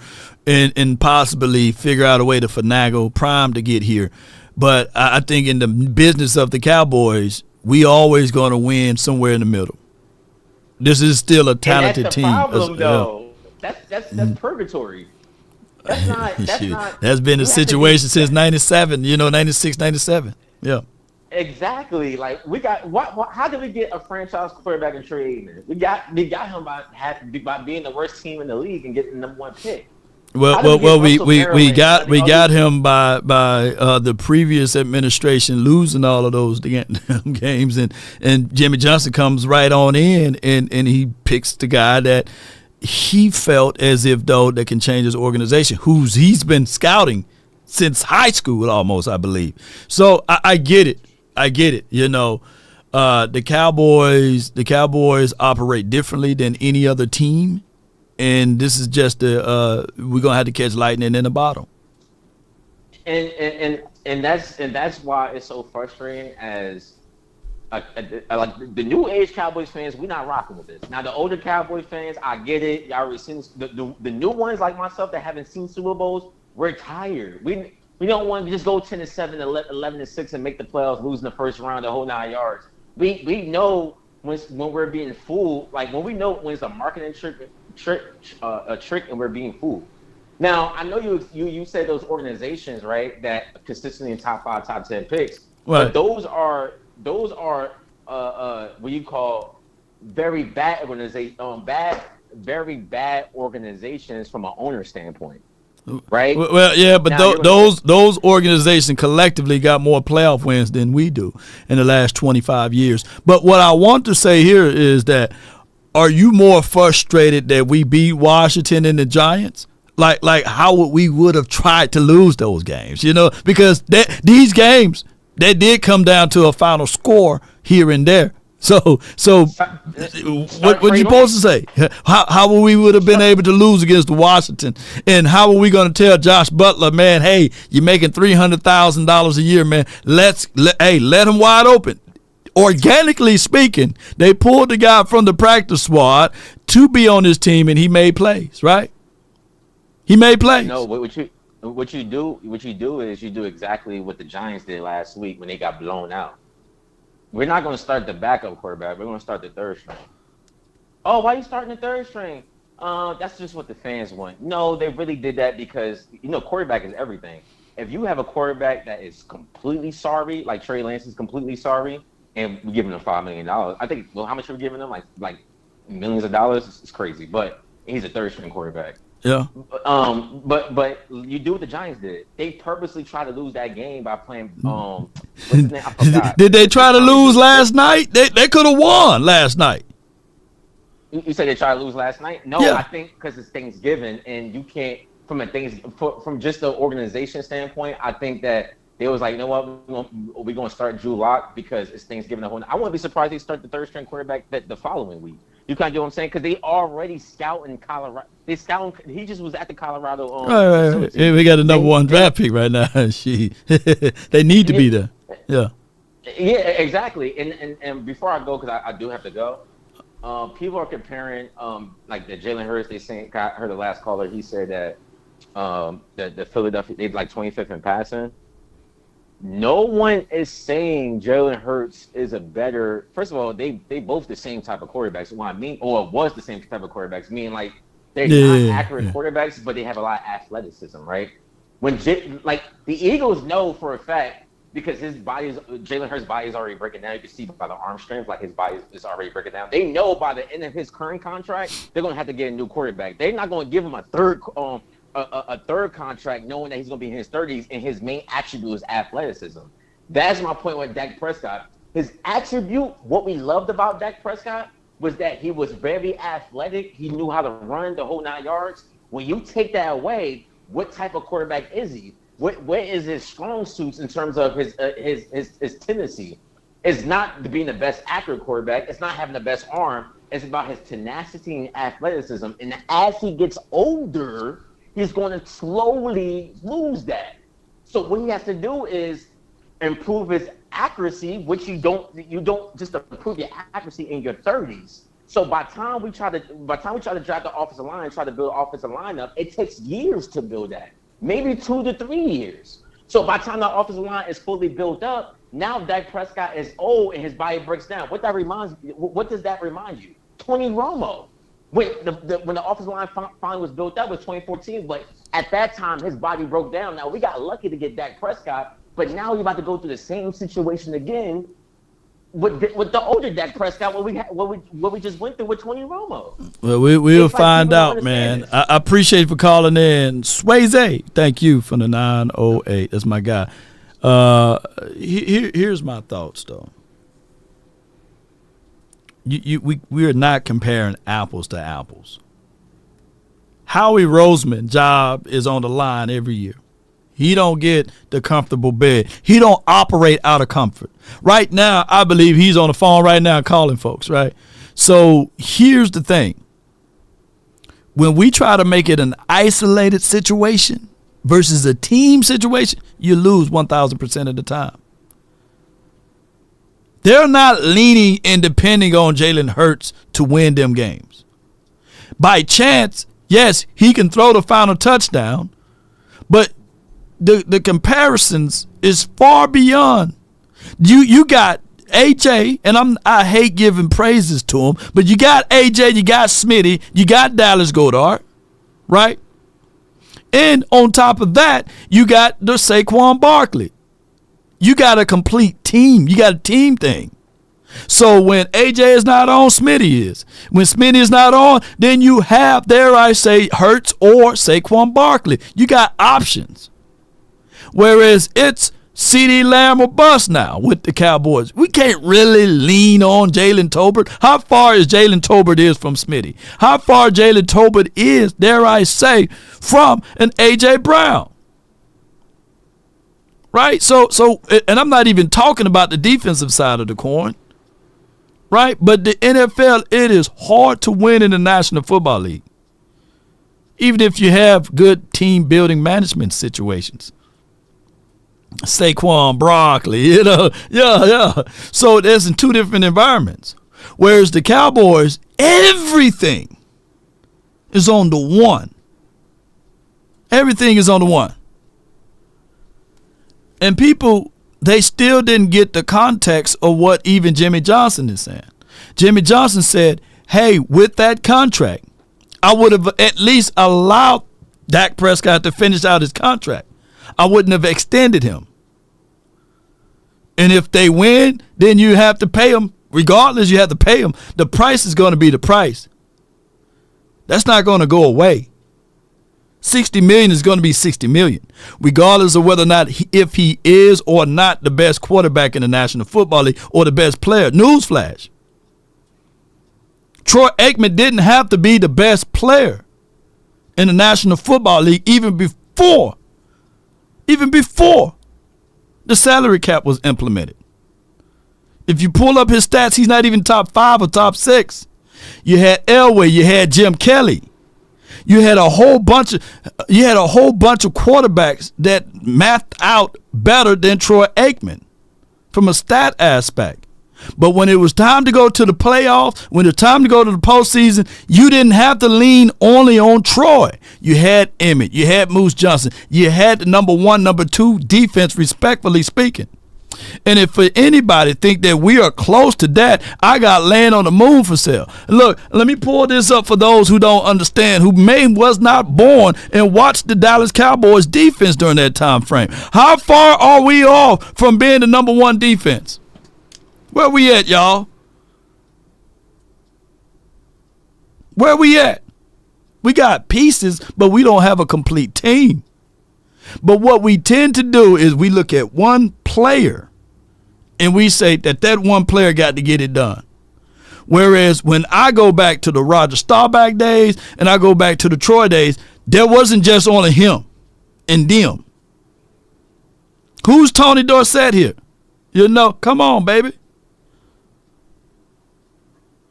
and possibly figure out a way to finagle Prime to get here. But I think in the business of the Cowboys, we always going to win somewhere in the middle. This is still a talented team. That's the problem, though. That's purgatory. That's been the situation since 97, 96, 97. Yeah. Exactly. Like we got how did we get a franchise quarterback in Trey Aikman? We got him by being the worst team in the league and getting the number 1 pick. Well, we got him by the previous administration losing all of those games, and Jimmy Johnson comes right on in and he picks the guy that he felt as if though that can change his organization, he's been scouting since high school almost, I believe. So I get it. The Cowboys operate differently than any other team. And this is just we're gonna have to catch lightning in the bottle. And that's why it's so frustrating as like the new age Cowboys fans. We're not rocking with this. Now the older Cowboys fans, I get it. Y'all already seen the new ones like myself that haven't seen Super Bowls. We're tired. We don't want to just go 10-7, 11-6, and make the playoffs, losing the first round, the whole 9 yards. We know when we're being fooled. Like when we know when it's a marketing trick and we're being fooled. Now I know you said those organizations, right, that consistently in top 5, top 10 picks. Right. But those are what you call very bad organizations from an owner standpoint. Right. Well, yeah, but those organizations collectively got more playoff wins than we do in the last 25 years. But what I want to say here is that, are you more frustrated that we beat Washington and the Giants? Like how we would have tried to lose those games, because these games they did come down to a final score here and there. So what you supposed to say? How we would have been able to lose against Washington, and how are we going to tell Josh Butler, man, hey, you're making $300,000 a year, man. Let him wide open. Organically speaking, they pulled the guy from the practice squad to be on his team, and he made plays, right? He made plays. No, what you do is you do exactly what the Giants did last week when they got blown out. We're not going to start the backup quarterback. We're going to start the third string. Oh, why are you starting the third string? That's just what the fans want. No, they really did that because, quarterback is everything. If you have a quarterback that is completely sorry, like Trey Lance is completely sorry, and we give him $5 million, I think, how much are we giving him? Like millions of dollars? It's crazy. But he's a third string quarterback. Yeah. But you do what the Giants did. They purposely tried to lose that game by playing. What's his name? I forgot. Did they try to lose last night? They could have won last night. You said they tried to lose last night? No, yeah. I think because it's Thanksgiving and you can't from just the organization standpoint. I think that they was like, you know what, we're going to start Drew Lock because it's Thanksgiving. I wouldn't be surprised they start the third string quarterback the following week. You kind of get what I'm saying? Because they already scouting Colorado. He just was at the Colorado. Right. Yeah, we got a number 1 draft pick right now. They need to be there. Yeah. Yeah, exactly. And before I go, because I do have to go, people are comparing like the Jalen Hurts. I heard the last caller. He said that the Philadelphia, they're like 25th in passing. No one is saying Jalen Hurts is a better. First of all, they both the same type of quarterbacks. What I mean, or was the same type of quarterbacks. Meaning like they're not accurate quarterbacks, but they have a lot of athleticism, right? When like the Eagles know for a fact because Jalen Hurts' body is already breaking down. You can see by the arm strength, like his body is already breaking down. They know by the end of his current contract, they're going to have to get a new quarterback. They're not going to give him a third contract knowing that he's going to be in his 30s and his main attribute is athleticism. That's my point with Dak Prescott. His attribute, what we loved about Dak Prescott, was that he was very athletic. He knew how to run the whole 9 yards. When you take that away, what type of quarterback is he? What is his strong suits in terms of his tendency? It's not being the best accurate quarterback. It's not having the best arm. It's about his tenacity and athleticism. And as he gets older, he's going to slowly lose that. So what he has to do is improve his accuracy, which you don't just improve your accuracy in your 30s. So by the time we try to draft the offensive line, try to build an offensive lineup, it takes years to build that, maybe 2 to 3 years. So by the time the offensive line is fully built up, now Dak Prescott is old and his body breaks down. What does that remind you? Tony Romo. When the offensive line finally was built up was 2014, but at that time his body broke down. Now we got lucky to get Dak Prescott, but now you're about to go through the same situation again with the older Dak Prescott, what we just went through with Tony Romo. Well, we'll find out, man. I appreciate you for calling in. Swayze, thank you for the 908. That's my guy. Here's my thoughts, though. We are not comparing apples to apples. Howie Roseman's job is on the line every year. He don't get the comfortable bed. He don't operate out of comfort. Right now, I believe he's on the phone right now calling folks, right? So here's the thing. When we try to make it an isolated situation versus a team situation, you lose 1,000% of the time. They're not leaning and depending on Jalen Hurts to win them games. By chance, yes, he can throw the final touchdown, but the comparisons is far beyond. You got AJ, and I hate giving praises to him, but you got AJ, you got Smitty, you got Dallas Goedert, right? And on top of that, you got the Saquon Barkley. You got a complete team. You got a team thing. So when AJ is not on, Smitty is. When Smitty is not on, then you have, dare I say, Hurts or Saquon Barkley. You got options. Whereas it's CeeDee Lamb or bust now with the Cowboys. We can't really lean on Jalen Tolbert. How far is Jalen Tolbert is from Smitty? How far Jalen Tolbert is, dare I say, from an A.J. Brown? Right? So, and I'm not even talking about the defensive side of the coin. Right? But the NFL, it is hard to win in the National Football League. Even if you have good team building management situations. Saquon Barkley, yeah. So there's in two different environments. Whereas the Cowboys, everything is on the one. Everything is on the one. And people, they still didn't get the context of what even Jimmy Johnson is saying. Jimmy Johnson said, hey, with that contract, I would have at least allowed Dak Prescott to finish out his contract. I wouldn't have extended him. And if they win, then you have to pay them. Regardless, you have to pay them. The price is going to be the price. That's not going to go away. $60 million is going to be $60 million, regardless of whether or not if he is or not the best quarterback in the National Football League or the best player. Newsflash. Troy Aikman didn't have to be the best player in the National Football League even before the salary cap was implemented. If you pull up his stats, he's not even top 5 or top 6. You had Elway, you had Jim Kelly. You had a whole bunch of quarterbacks that mathed out better than Troy Aikman from a stat aspect. But when it was time to go to the playoffs, when it was time to go to the postseason, you didn't have to lean only on Troy. You had Emmett, you had Moose Johnson, you had the number 1, number 2 defense, respectfully speaking. And if for anybody think that we are close to that, I got land on the moon for sale. Look, let me pull this up for those who don't understand, who was not born and watched the Dallas Cowboys defense during that time frame. How far are we off from being the number one defense? Where we at, y'all? Where we at? We got pieces, but we don't have a complete team. But what we tend to do is we look at one player and we say that one player got to get it done. Whereas when I go back to the Roger Staubach days and I go back to the Troy days, there wasn't just only him and them. Who's Tony Dorsett here? You know, come on, baby.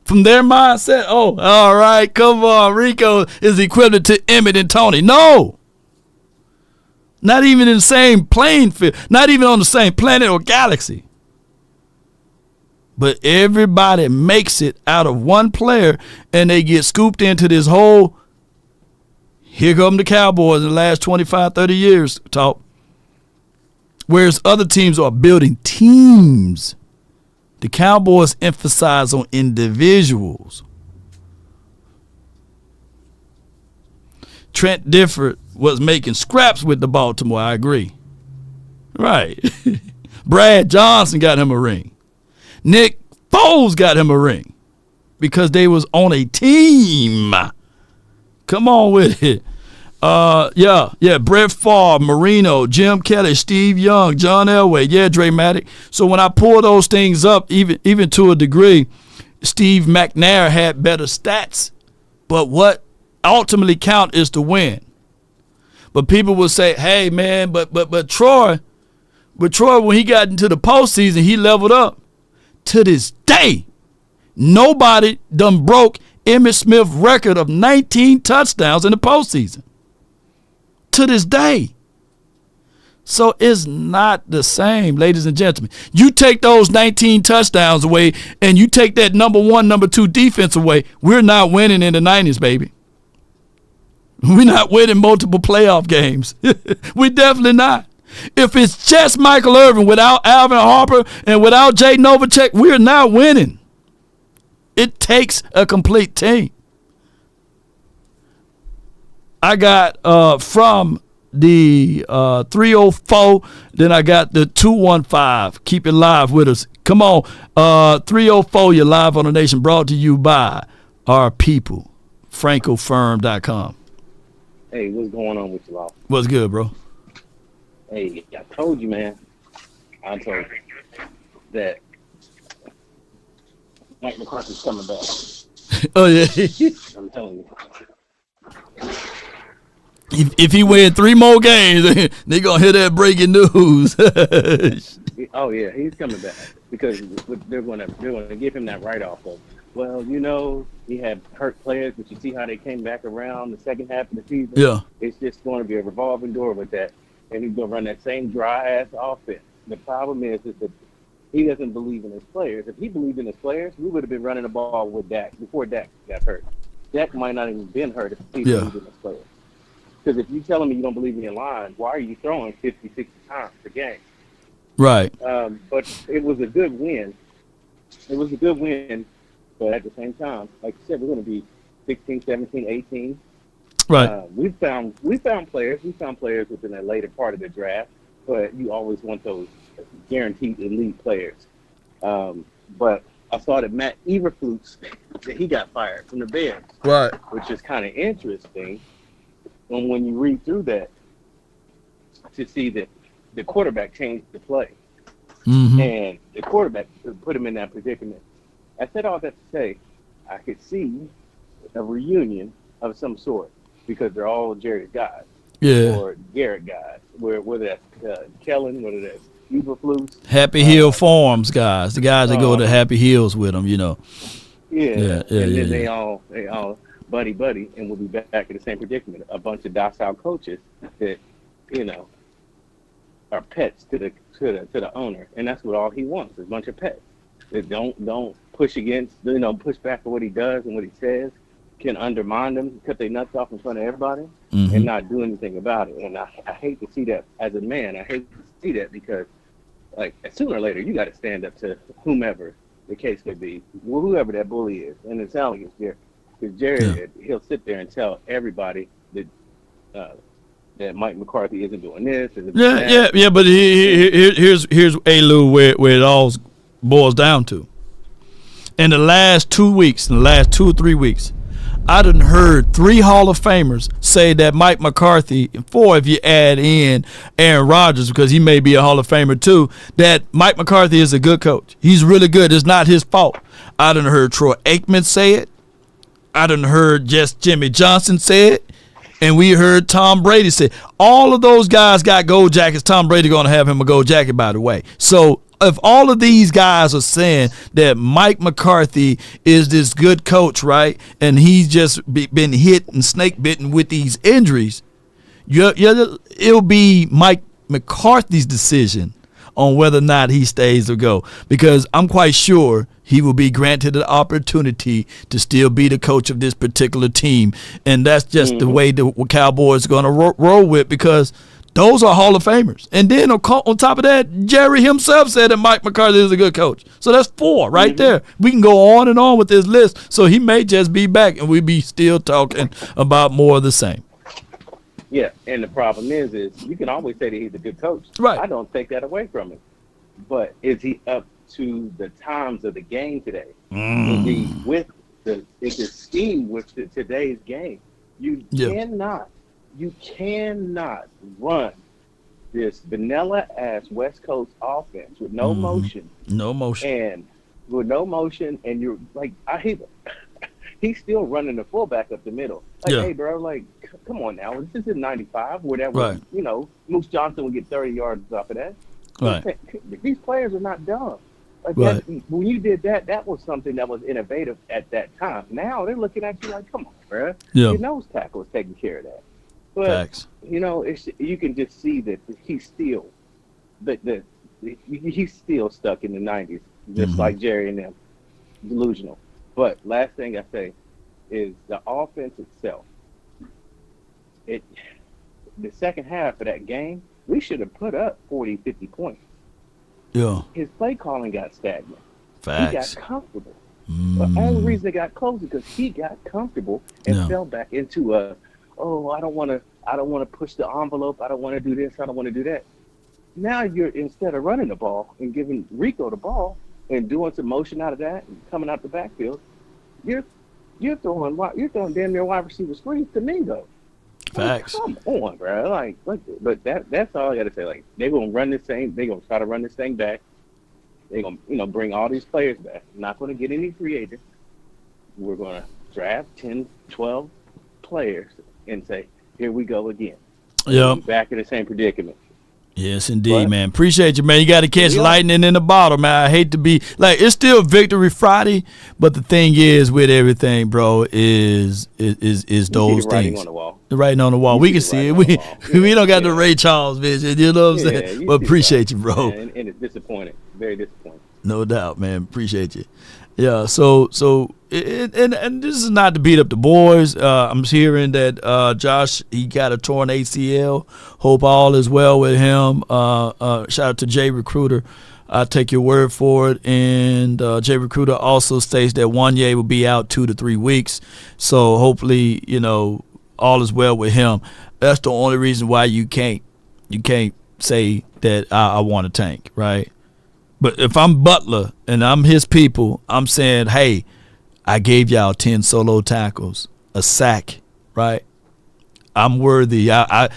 From their mindset, oh, all right, come on, Rico is equivalent to Emmett and Tony. No. Not even in the same playing field, not even on the same planet or galaxy. But everybody makes it out of one player, and they get scooped into this whole, here come the Cowboys in the last 25, 30 years talk. Whereas other teams are building teams. The Cowboys emphasize on individuals. Trent Difford was making scraps with the Baltimore, I agree. Right. Brad Johnson got him a ring. Nick Foles got him a ring because they was on a team. Come on with it. Yeah. Brett Favre, Marino, Jim Kelly, Steve Young, John Elway. Yeah, Dramatic. So when I pull those things up, even to a degree, Steve McNair had better stats. But what ultimately count is to win. But people will say, hey, man, but Troy, when he got into the postseason, he leveled up. To this day, nobody done broke Emmitt Smith's record of 19 touchdowns in the postseason. To this day. So it's not the same, ladies and gentlemen. You take those 19 touchdowns away and you take that number one, number two defense away, we're not winning in the 90s, baby. We're not winning multiple playoff games. We're definitely not. If it's just Michael Irvin without Alvin Harper and without Jay Novacek, we're not winning. It takes a complete team. I got from the 304, then I got the 215. Keep it live with us. Come on. 304, you're live on the nation, brought to you by our people, FrenkelFirm.com. Hey, what's going on with you all? What's good, bro? Hey, I told you, man. I told you that Mike McCarthy's coming back. Oh, yeah. I'm telling you. If he win 3 more games, they're going to hear that breaking news. Oh, yeah, he's coming back because they're going to give him that write-off of, well, you know, he had hurt players, but you see how they came back around the second half of the season? Yeah. It's just going to be a revolving door with that. And he's going to run that same dry-ass offense. The problem is that he doesn't believe in his players. If he believed in his players, we would have been running the ball with Dak before Dak got hurt. Dak might not even been hurt if he believed in his players. Because if you're telling me you don't believe in your line, why are you throwing 50, 60 times per game? Right. But it was a good win. It was a good win, but at the same time, like you said, we're going to be 16, 17, 18. Right. We found players. We found players within the later part of the draft, but you always want those guaranteed elite players. But I saw that Matt Eberflus, that he got fired from the Bears. Right. Which is kind of interesting. And when you read through that, to see that the quarterback changed the play, and the quarterback put him in that predicament. I said all that to say, I could see a reunion of some sort. Because they're all Jared guys, or Garrett guys, whether that's Kellen, whether that's Eberflus. Happy Hill Farms guys, the guys that go to Happy Hills with them, you know. Yeah. Then they all buddy, and we'll be back in the same predicament. A bunch of docile coaches that, you know, are pets to the owner, and that's what all he wants, is a bunch of pets that don't push against, you know, push back for what he does and what he says. Can undermine them, cut their nuts off in front of everybody, and not do anything about it. And I hate to see that as a man. I hate to see that because like sooner or later, you got to stand up to whomever the case could be, whoever that bully is. And it sounds like it's Jerry. Because Jerry, he'll sit there and tell everybody that that Mike McCarthy isn't doing this. Isn't doing that. Yeah. But here's A-Lou where it all boils down to. In the last 2 weeks, in the last 2 or 3 weeks, I done heard 3 Hall of Famers say that Mike McCarthy, and 4 if you add in Aaron Rodgers, because he may be a Hall of Famer too, that Mike McCarthy is a good coach. He's really good. It's not his fault. I done heard Troy Aikman say it. I done heard just Jimmy Johnson say it. And we heard Tom Brady say it. All of those guys got gold jackets. Tom Brady going to have him a gold jacket, by the way. So if all of these guys are saying that Mike McCarthy is this good coach, right, and he's just been hit and snake bitten with these injuries, it'll be Mike McCarthy's decision on whether or not he stays or go, because I'm quite sure he will be granted the opportunity to still be the coach of this particular team, and that's just the way the Cowboys are going to roll with, because those are Hall of Famers. And then on top of that, Jerry himself said that Mike McCarthy is a good coach. So that's 4 right there. We can go on and on with this list. So he may just be back, and we'll be still talking about more of the same. Yeah, and the problem is you can always say that he's a good coach. Right. I don't take that away from him. But is he up to the times of the game today? Is he with is his scheme with today's game? You cannot run this vanilla ass West Coast offense with no motion. No motion. And with no motion, and you're like, I hate it. He's still running the fullback up the middle. Like, hey, bro, like, come on now. This is 95, whatever. You know, Moose Johnson would get 30 yards off of that. Right. These players are not dumb. Like when you did that, that was something that was innovative at that time. Now they're looking at you like, come on, bro. Yeah. Your nose tackle is taking care of that. But, Facts. you know, you can just see that he's still he's still stuck in the 90s, just like Jerry and them, delusional. But last thing I say is the offense itself. The second half of that game, we should have put up 40, 50 points. Yeah. His play calling got stagnant. Facts. He got comfortable. The only reason they got close is because he got comfortable and fell back into I don't want to push the envelope. I don't want to do this. I don't want to do that. Now instead of running the ball and giving Rico the ball and doing some motion out of that and coming out the backfield, you're throwing damn near wide receiver screens to Mingo. Facts. Like, come on, bro. But that's all I gotta say. Like, they're gonna run this thing. They're gonna try to run this thing back. They're gonna, bring all these players back. Not gonna get any free agents. We're gonna draft 10, 12 players and say, here we go again. Yep. Back in the same predicament. Yes, indeed, man. Appreciate you, man. You got to catch lightning in the bottle, man. I hate to be like, it's still Victory Friday, but the thing is with everything, bro, is those things. On the wall. The writing on the wall. We can see it. We don't got the Ray Charles vision. You know what I'm saying? But appreciate you, bro. And it's disappointing. Very disappointing. No doubt, man. Appreciate you. Yeah. So and this is not to beat up the boys. I'm hearing that Josh, he got a torn ACL. Hope all is well with him. Shout out to Jay Recruiter. I'll take your word for it. And Jay Recruiter also states that Wanye will be out 2 to 3 weeks. So hopefully, all is well with him. That's the only reason why you can't say that I want to tank, right? But if I'm Butler and I'm his people, I'm saying, hey, I gave y'all 10 solo tackles, a sack, right? I'm worthy. I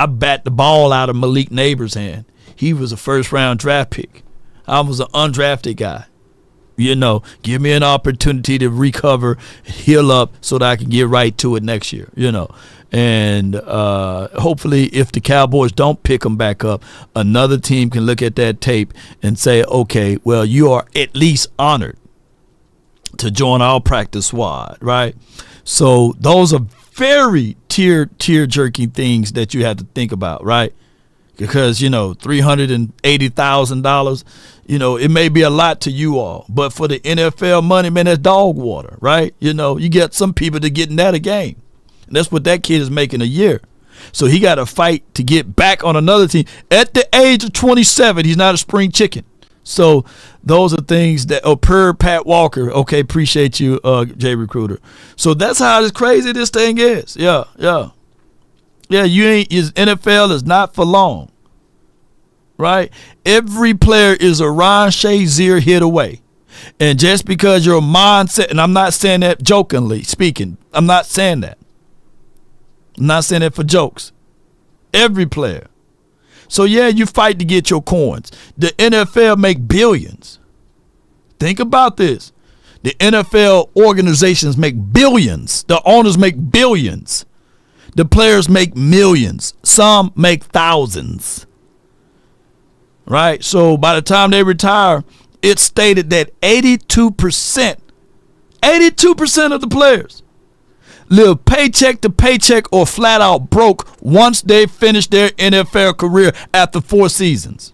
bat the ball out of Malik Neighbors' hand. He was a first-round draft pick. I was an undrafted guy. Give me an opportunity to recover, heal up so that I can get right to it next year, And hopefully if the Cowboys don't pick him back up, another team can look at that tape and say, okay, well, you are at least honored to join our practice squad, right? So those are very tear-jerking things that you have to think about, right? Because, $380,000, it may be a lot to you all. But for the NFL money, man, that's dog water, right? You get some people that get in that a game. And that's what that kid is making a year. So he got to fight to get back on another team. At the age of 27, he's not a spring chicken. So those are things that, per Pat Walker. Okay, appreciate you, Jay Recruiter. So that's how crazy this thing is. Yeah. His NFL is not for long, right? Every player is a Ron Shazier hit away. And just because your mindset, and I'm not saying that jokingly speaking, I'm not saying that. I'm not saying that for jokes. Every player. So, yeah, you fight to get your coins. The NFL make billions. Think about this. The NFL organizations make billions. The owners make billions. The players make millions. Some make thousands. Right? So, by the time they retire, it's stated that 82% of the players live paycheck to paycheck or flat out broke once they finish their NFL career after 4 seasons.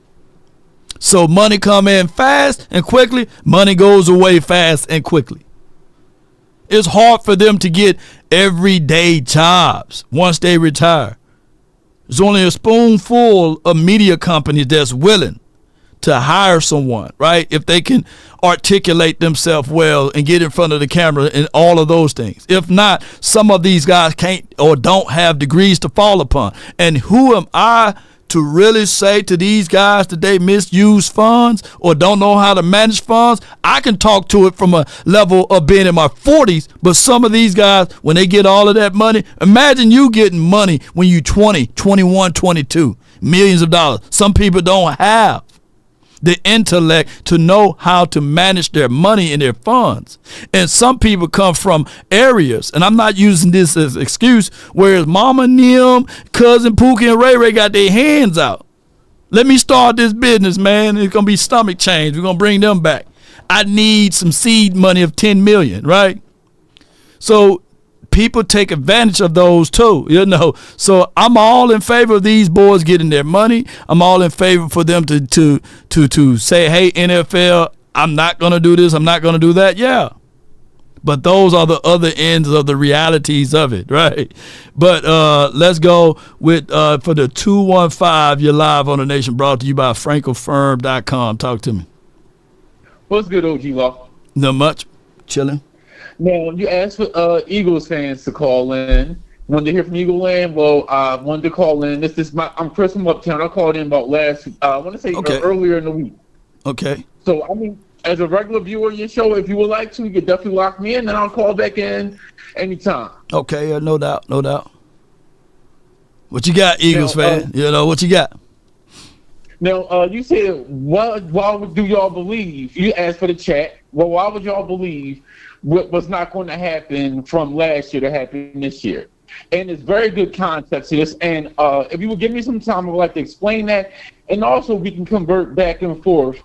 So money come in fast and quickly, money goes away fast and quickly. It's hard for them to get everyday jobs once they retire. There's only a spoonful of media companies that's willing to hire someone, right? If they can articulate themselves well and get in front of the camera and all of those things. If not, some of these guys can't or don't have degrees to fall upon. And who am I to really say to these guys that they misuse funds or don't know how to manage funds? I can talk to it from a level of being in my 40s, but some of these guys, when they get all of that money, imagine you getting money when you 20, 21, 22, millions of dollars. Some people don't have the intellect to know how to manage their money and their funds. And some people come from areas, and I'm not using this as an excuse, whereas Mama and them, Cousin Pookie and Ray Ray got their hands out. Let me start this business, man. It's going to be stomach change. We're going to bring them back. I need some seed money of $10 million, right? So people take advantage of those too, So I'm all in favor of these boys getting their money. I'm all in favor for them to say, hey, NFL, I'm not going to do this. I'm not going to do that. Yeah. But those are the other ends of the realities of it, right? But let's go with for the 215. You're live on the Nation, brought to you by FrenkelFirm.com. Talk to me. What's good, OG Law? Not much. Chilling. Now, you asked for Eagles fans to call in. Wanted to hear from Eagle Land? Well, I wanted to call in. I'm Chris from Uptown. I called in about earlier in the week. Okay. So, I mean, as a regular viewer of your show, if you would like to, you could definitely lock me in, and I'll call back in anytime. Okay, no doubt. What you got, Eagles fan? What you got? Now, you said, why do y'all believe? You asked for the chat. Well, why would y'all believe what was not going to happen from last year to happen this year? And it's very good context to this. And if you would give me some time, I would like to explain that. And also, we can convert back and forth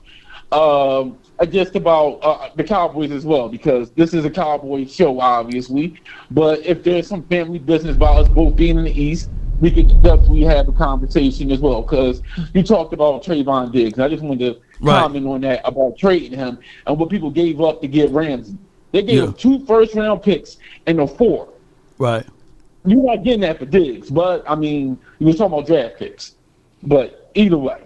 just about the Cowboys as well, because this is a Cowboys show, obviously. But if there's some family business about us both being in the East, we could definitely have a conversation as well, because you talked about Trayvon Diggs. I just wanted to comment on that about trading him and what people gave up to get Ramsey. They gave up 2 first-round picks and a 4. Right. You're not getting that for Diggs, but, I mean, you were talking about draft picks. But either way,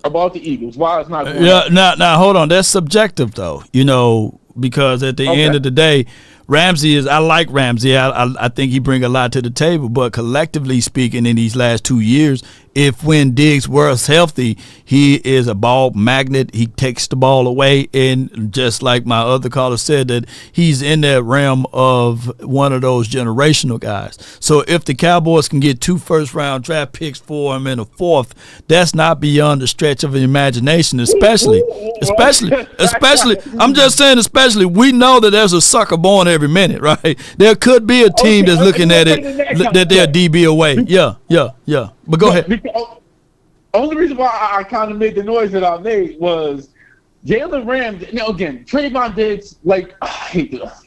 about the Eagles, why it's not going now, hold on. That's subjective, though, because at the end of the day, I like Ramsey. I think he bring a lot to the table, but collectively speaking, in these last 2 years, when Diggs was healthy, he is a ball magnet. He takes the ball away, and just like my other caller said, that he's in that realm of one of those generational guys. So if the Cowboys can get 2 first-round draft picks for him and a 4th, that's not beyond the stretch of the imagination, especially, I'm just saying especially, we know that there's a sucker born every minute, right? There could be a team that's looking at it that they're DB away. Yeah. But go ahead. Only reason why I kind of made the noise that I made was Jalen Ramsey. Now, again, Trayvon Diggs, I hate this.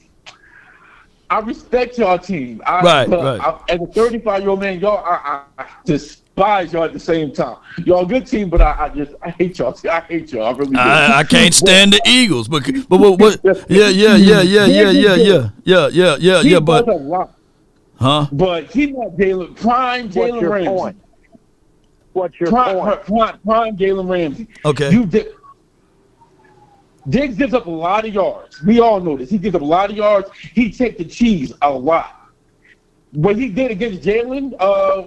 I respect y'all team. Right. As a 35-year-old man, I despise y'all at the same time. Y'all a good team, but I hate y'all. I hate y'all. I really do. I can't stand the Eagles, but what? Yeah. But Huh? But he's not Jalen prime What's Jalen your Ramsey. point? What's your Prime point? Jalen Ramsey. Okay. Diggs gives up a lot of yards. We all know this. He gives up a lot of yards. He takes the cheese a lot. What he did against Jalen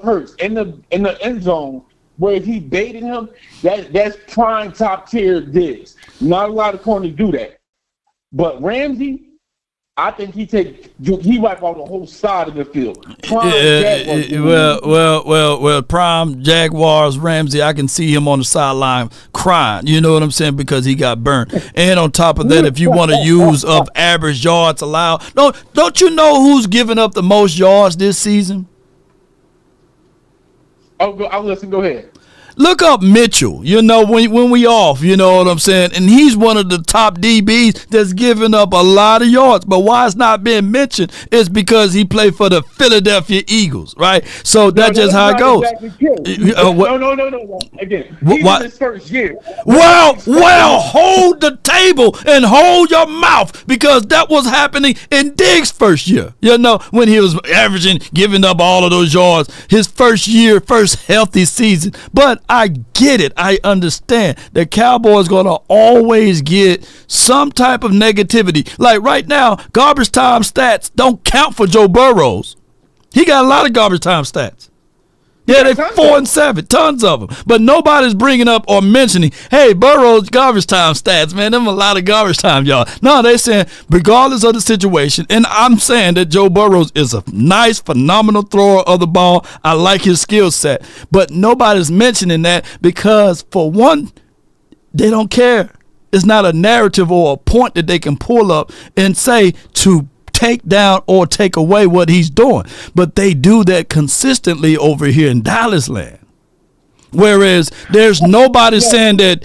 Hurts in the end zone, where he baited him, that's prime top tier Diggs. Not a lot of corners do that. But Ramsey, I think he wipe out the whole side of the field. Well, prime Jaguars Ramsey, I can see him on the sideline crying. You know what I'm saying? Because he got burnt. And on top of that, if you want to use up average yards allowed, don't you know who's giving up the most yards this season? I'll listen. Go ahead. Look up Mitchell, when we off, you know what I'm saying? And he's one of the top DBs that's giving up a lot of yards. But why it's not being mentioned is because he played for the Philadelphia Eagles, right? So that's just how it goes. Exactly no. Again, he's in his first year. Well, hold the table and hold your mouth, because that was happening in Diggs' first year, when he was averaging, giving up all of those yards, his first year, first healthy season. But I get it. I understand. The Cowboys going to always get some type of negativity. Like right now, garbage time stats don't count for Joe Burrows. He got a lot of garbage time stats. Yeah, they're 4 and 7, tons of them. But nobody's bringing up or mentioning, hey, Burrow's garbage time stats, man, them a lot of garbage time, y'all. No, they're saying, regardless of the situation, and I'm saying that Joe Burrows is a nice, phenomenal thrower of the ball. I like his skill set. But nobody's mentioning that because, for one, they don't care. It's not a narrative or a point that they can pull up and say to take down or take away what he's doing. But they do that consistently over here in Dallas land. Whereas there's nobody saying that,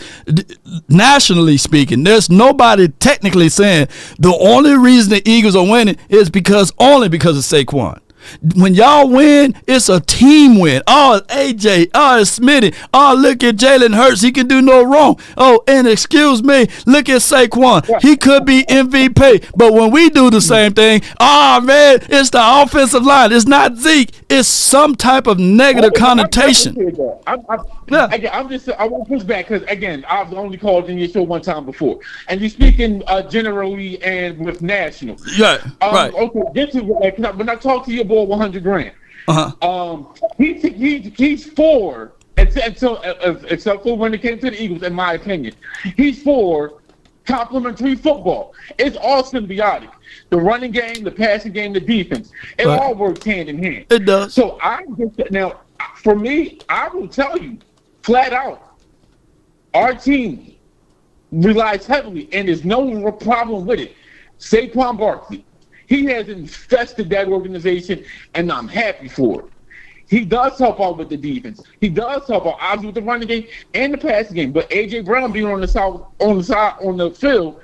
nationally speaking, there's nobody technically saying the only reason the Eagles are winning is only because of Saquon. When y'all win, it's a team win. Oh, it's AJ. Oh, it's Smitty. Oh, look at Jalen Hurts. He can do no wrong. Oh, and excuse me, look at Saquon. He could be MVP. But when we do the same thing, oh, man, it's the offensive line. It's not Zeke. It's some type of negative connotation. I won't push back because, again, I've only called in your show one time before. And you're speaking generally and with national. Yeah, right. Okay, when I talk to your boy 100 grand, he's for, except for when it came to the Eagles, in my opinion, he's for complementary football. It's all symbiotic. The running game, the passing game, the defense, it all works hand in hand. It does. So now, for me, I will tell you flat out, our team relies heavily, and there's no problem with it. Saquon Barkley, he has infested that organization, and I'm happy for it. He does help out with the defense. He does help out obviously with the running game and the passing game. But AJ Brown being on the field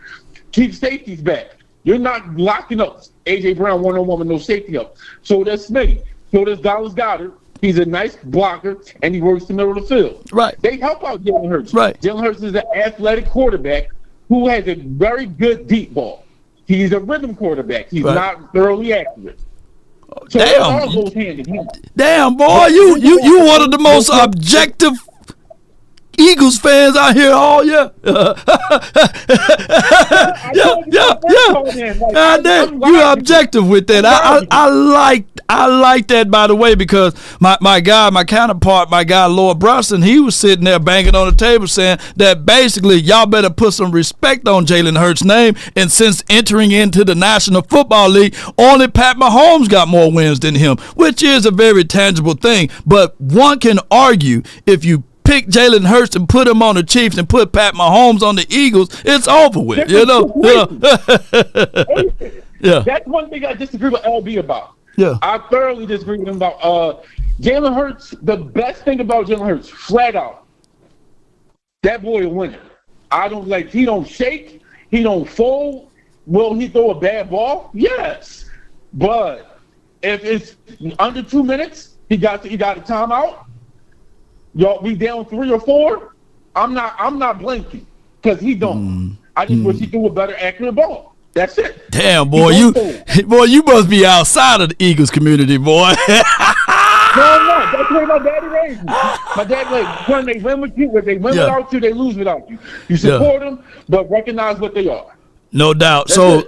keeps safeties back. You're not locking up AJ Brown one-on-one with no safety up. So does Smitty. So does Dallas Goedert. He's a nice blocker, and he works the middle of the field. Right. They help out Jalen Hurts. Right. Jalen Hurts is an athletic quarterback who has a very good deep ball. He's a rhythm quarterback. He's not thoroughly accurate. So it all goes hand in hand. Damn, boy, you one of the most objective Eagles fans out here all year. You objective with that. I like that, by the way, because my counterpart, Lord Brunson, he was sitting there banging on the table saying that basically y'all better put some respect on Jalen Hurts' name. And since entering into the National Football League, only Pat Mahomes got more wins than him, which is a very tangible thing. But one can argue if you pick Jalen Hurts and put him on the Chiefs and put Pat Mahomes on the Eagles, it's over with. Yeah. That's one thing I disagree with LB about. Yeah. I thoroughly disagree with him about Jalen Hurts. The best thing about Jalen Hurts, flat out, that boy a winner. He don't shake, he don't fold. Will he throw a bad ball? Yes. But if it's under 2 minutes, he got a timeout. Y'all, we down 3 or 4. I'm not blinking because he don't. I just wish he threw a better accurate ball. That's it. Damn, boy, you must be outside of the Eagles community, boy. No, that's the way my daddy raised me. My dad, like, when they win with you, if they win without you, they lose without you. You support them, but recognize what they are. No doubt. So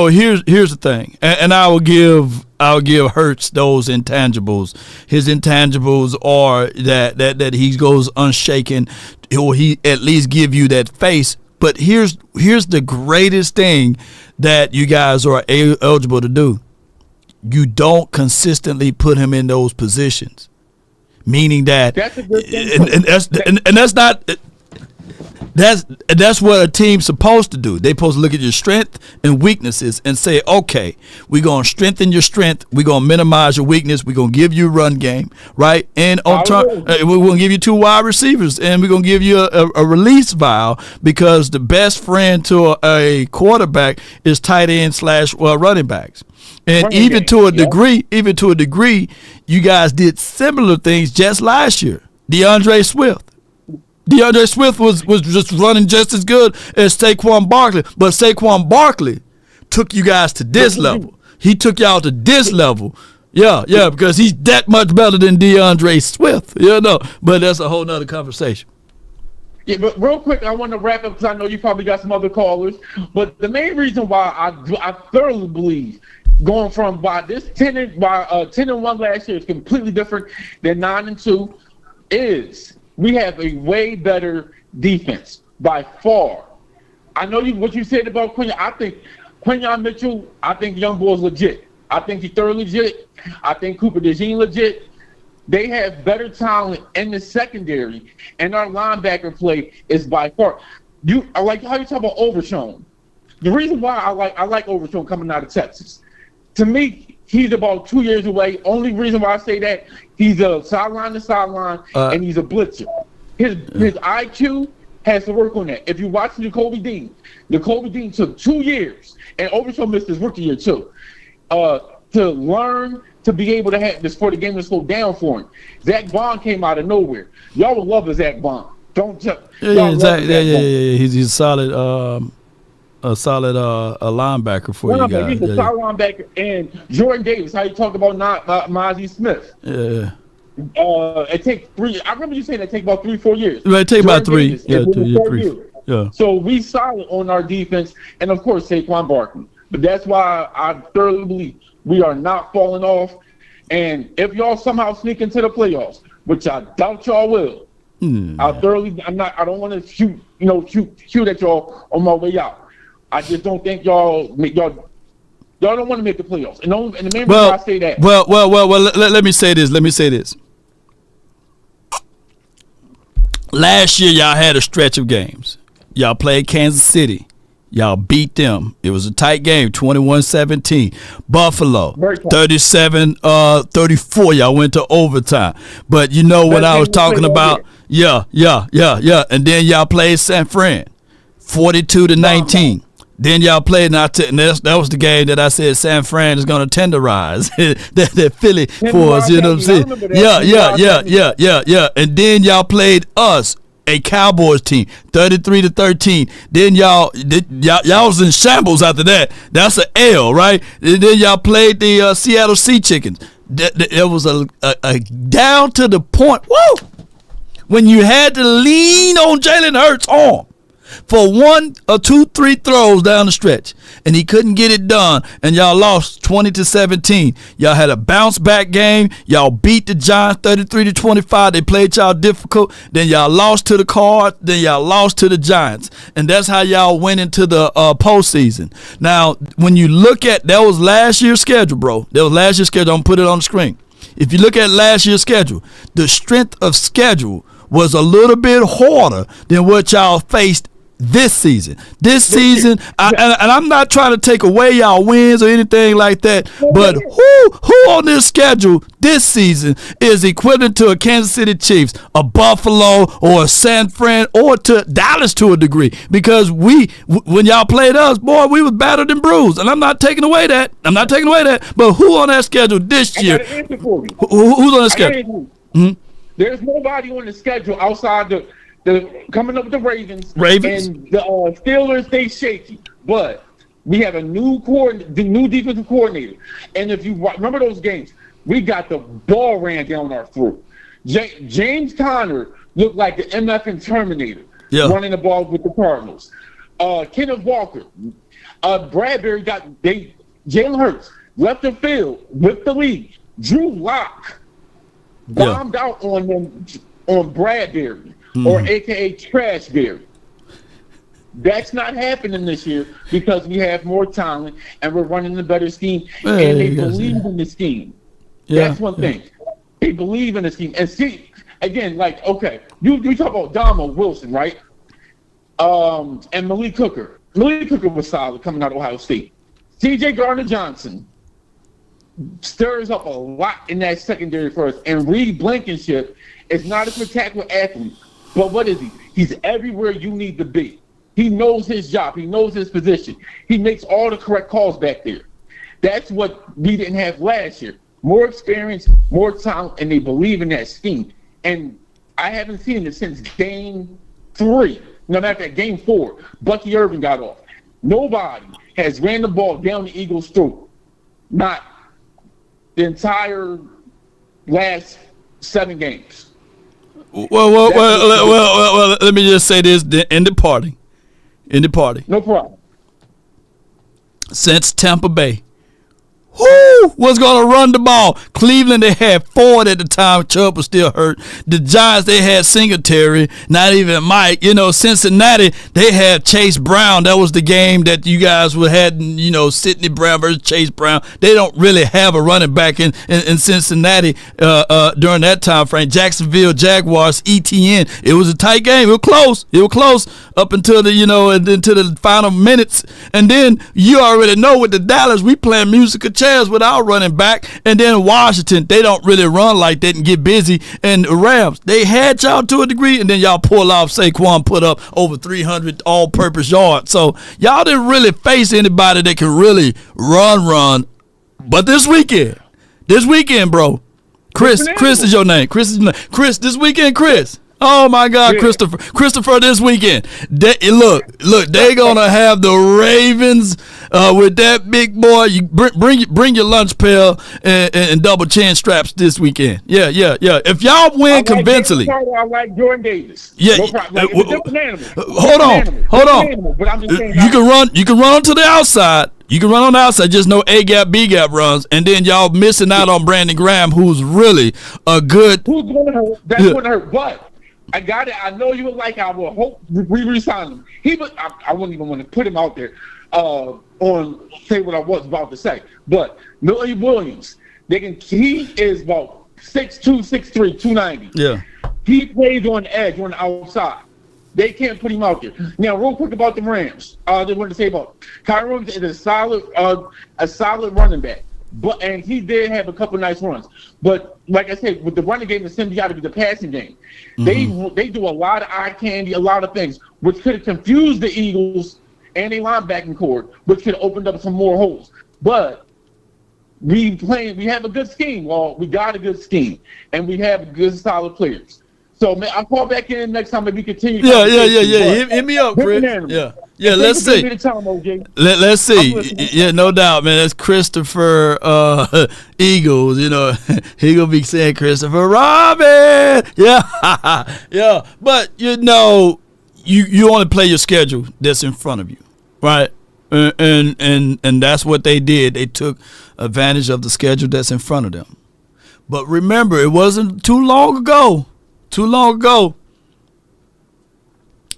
here's the thing, and I will give Hurts those intangibles. His intangibles are that he goes unshaken, or he at least give you that face. But here's the greatest thing that you guys are eligible to do. You don't consistently put him in those positions, meaning that that's a good thing. And that's not. That's what a team's supposed to do. They're supposed to look at your strength and weaknesses and say, okay, we're going to strengthen your strength. We're going to minimize your weakness. We're going to give you a run game, right? And on top, we're going to give you 2 wide receivers, and we're going to give you a release valve, because the best friend to a quarterback is tight end / running backs. And even to a degree, you guys did similar things just last year. DeAndre Swift was just running just as good as Saquon Barkley, but Saquon Barkley took you guys to this level. He took y'all to this level. Yeah, because he's that much better than DeAndre Swift, But that's a whole nother conversation. Yeah, but real quick, I want to wrap up because I know you probably got some other callers. But the main reason why I thoroughly believe going from 10-1 last year is completely different than 9-2 is we have a way better defense by far. I know what you said about Quinyon. I think Quinyon Mitchell, I think young boy's legit. I think he's thoroughly legit. I think Cooper DeJean legit. They have better talent in the secondary, and our linebacker play is by far. I like how you talk about Overshown. The reason why I like Overshown coming out of Texas. To me, he's about 2 years away. Only reason why I say that, he's a sideline to sideline, and he's a blitzer. His IQ has to work on that. If you watch Jacoby Dean took 2 years, and Overshown missed his rookie year too, to learn to be able to have this for the game to slow down for him. Zach Bond came out of nowhere. Y'all would love a Zach Bond. He's a solid. A solid linebacker for you guys. He's a solid linebacker. And Jordan Davis, how you talk about Mozzie Smith. Yeah. It takes 3. I remember you saying it take about 3-4 years. It take about 3. Yeah, 3. Yeah. So we solid on our defense, and of course Saquon Barkley. But that's why I thoroughly believe we are not falling off. And if y'all somehow sneak into the playoffs, which I doubt y'all will, I don't want to shoot at y'all on my way out. I just don't think y'all don't want to make the playoffs. And the main reason I say that. Well. Let me say this. Last year, y'all had a stretch of games. Y'all played Kansas City. Y'all beat them. It was a tight game, 21-17. Buffalo, 37-34. Y'all went to overtime. But you know what I was talking about? Yeah. And then y'all played San Fran, 42-19. Then y'all played, and that was the game that I said San Fran is going to tenderize that Philly for us. You know what I'm saying? Yeah. And then y'all played us, a Cowboys team, 33-13. Then y'all was in shambles after that. That's an L, right? And then y'all played the Seattle Sea Chickens. It was a down to the point. Woo! When you had to lean on Jalen Hurts' arm for 1 or 2, 3 throws down the stretch, and he couldn't get it done, and y'all lost 20-17. Y'all had a bounce back game. Y'all beat the Giants 33-25. They played y'all difficult. Then y'all lost to the Cards. Then y'all lost to the Giants, and that's how y'all went into the postseason. Now, when you look at that was last year's schedule, bro. That was last year's schedule. I'm gonna put it on the screen. If you look at last year's schedule, the strength of schedule was a little bit harder than what y'all faced this season. I'm not trying to take away y'all wins or anything like that, but who on this schedule this season is equivalent to a Kansas City Chiefs, a Buffalo, or a San Fran, or to Dallas to a degree? Because when y'all played us, boy, we was battered and bruised, and I'm not taking away that. But who on that schedule this year? I got an answer for you. Who's on the schedule? There's nobody on the schedule outside the coming up with the Ravens. And the Steelers, they shaky. But We have a new defensive coordinator. And if you remember those games, we got the ball ran down our throat. James Conner looked like the MF Terminator running the ball with the Cardinals. Kenneth Walker, Bradbury Jalen Hurts left the field with the lead. Drew Lock bombed out on them on Bradbury or AKA Trashberry. That's not happening this year because we have more talent and we're running a better scheme and they believe in the scheme. That's one thing. They believe in the scheme. And see, again, like, okay, you talk about Damo Wilson, right? And Malik Hooker. Malik Hooker was solid coming out of Ohio State. TJ Gardner-Johnson stirs up a lot in that secondary for us. And Reed Blankenship is not a spectacular athlete. But what is he? He's everywhere you need to be. He knows his job. He knows his position. He makes all the correct calls back there. That's what we didn't have last year. More experience, more talent, and they believe in that scheme. And I haven't seen it since game 3. No matter that, game 4, Bucky Irvin got off. Nobody has ran the ball down the Eagles' throat. Not the entire last 7 games. Well, let me just say this in the party. No problem. Since Tampa Bay was going to run the ball. Cleveland, they had Ford at the time. Chubb was still hurt. The Giants, they had Singletary, not even Mike. Cincinnati, they had Chase Brown. That was the game that you guys had, Sidney Brown versus Chase Brown. They don't really have a running back in Cincinnati during that time frame. Jacksonville Jaguars, ETN. It was a tight game. It was close up until into the final minutes. And then you already know with the Dallas, we playing musical chairs with our running back. And then Washington, they don't really run like that and get busy. And the Rams, they had y'all to a degree, and then y'all pull off. Saquon put up over 300 all-purpose yards. So y'all didn't really face anybody that can really run. But this weekend, bro, Chris is your name. Chris, this weekend, Chris. Oh my God, Christopher, this weekend. Look, they gonna have the Ravens with that big boy. You bring your lunch pail and double chin straps this weekend. Yeah. If y'all win convincingly, I like Jordan Davis. Yeah. No problem. Hold on. But I'm just saying, you can run onto the outside. You can run on the outside, just no A-gap, B-gap runs, and then y'all missing out on Brandon Graham, who's really a good. Who's gonna hurt? That's gonna hurt, but. I got it. I know you would like. I will hope we resign him. I wouldn't even want to put him out there say what I was about to say. But Millie Williams, he is about 6'2", 6'3", 290. Yeah. He plays on the edge, on the outside. They can't put him out there. Now, real quick about the Rams. I just wanted to say about Kyron Williams is a solid running back. And he did have a couple nice runs. But like I said, with the running game, the symbiotic with the passing game, they do a lot of eye candy, a lot of things, which could have confused the Eagles and a linebacking core, which could have opened up some more holes. But we have a good scheme. Well, we got a good scheme, and we have good, solid players. So, man, I'll call back in next time and we continue. Yeah. Hit me up, Chris. Yeah. Let's see. Let's see. Yeah, no doubt, man. That's Christopher Eagles. He gonna be saying Christopher Robin. Yeah, yeah. But you only play your schedule that's in front of you, right? And that's what they did. They took advantage of the schedule that's in front of them. But remember, it wasn't too long ago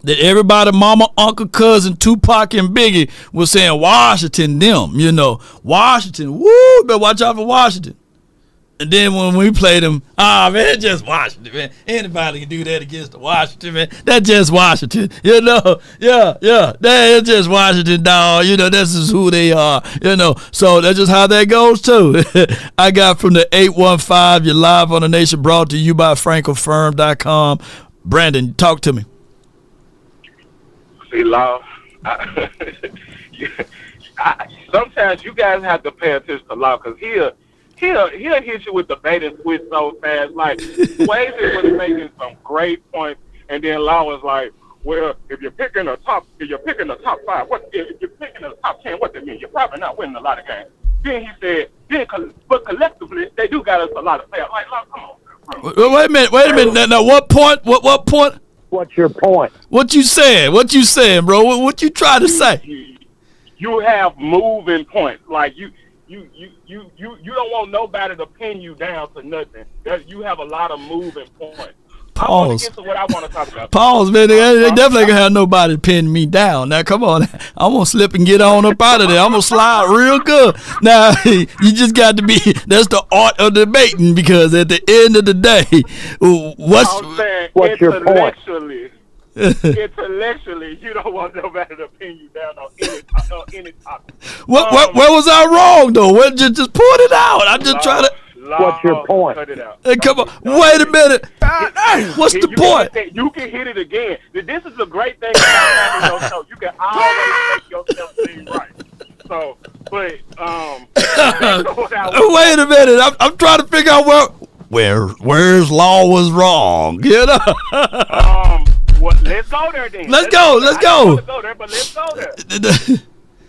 that everybody, mama, uncle, cousin, Tupac, and Biggie was saying Washington, Washington, better watch out for Washington. And then when we played them, man, it's just Washington, man. Anybody can do that against the Washington, man. That's just Washington, Yeah, that's just Washington, dog. This is who they are, So that's just how that goes, too. I got from the 815, you're live on the Nation, brought to you by FrenkelFirm.com. Brandon, talk to me. See, Law, sometimes you guys have to pay attention to Law because he'll hit you with the bait and switch so fast. Like, Swayze was making some great points, and then Law was like, well, if you're picking the top 5, if you're picking the top 10, what that mean? You're probably not winning a lot of games. Then he said, but collectively, they do got us a lot of players. Like, come on, bro. Wait a minute. Now, what point? What point? What's your point? What you saying, bro? What you trying to say? You have moving points. Like you don't want nobody to pin you down to nothing. You have a lot of moving points. I want to get to what I want to talk about. Pause, man. They definitely gonna have nobody pin me down. Now, come on. I'm gonna slip and get on up out of there. I'm gonna slide real good. Now, you just got to be. That's the art of debating, because at the end of the day, what's your point? Intellectually, you don't want nobody to pin you down on any topic. Where was I wrong though? Just point it out. I'm just trying to. What's your point? Cut it out. Hey, come on. Wait a minute. What's the point? You can hit it again. This is the great thing about having your show. You can always make yourself seem right. So, but wait a minute. I'm trying to figure out where's Law was wrong. You know. Well, let's go there then. Let's go. I don't want to go there, but let's go there.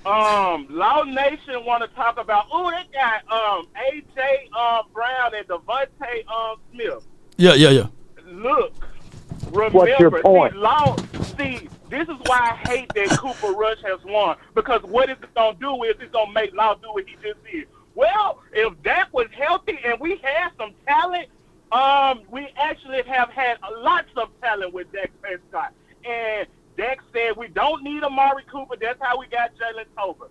Law Nation want to talk about. They got AJ Brown and Devontae Smith. Yeah. Look, remember, what's your point? See, this is why I hate that Cooper Rush has won, because what it's gonna do is it's gonna make Law do what he just did. Well, if Dak was healthy and we had some talent, we actually have had lots of talent with Dak Prescott. And Dak said we don't need Amari Cooper. That's how we got Jalen Tolbert.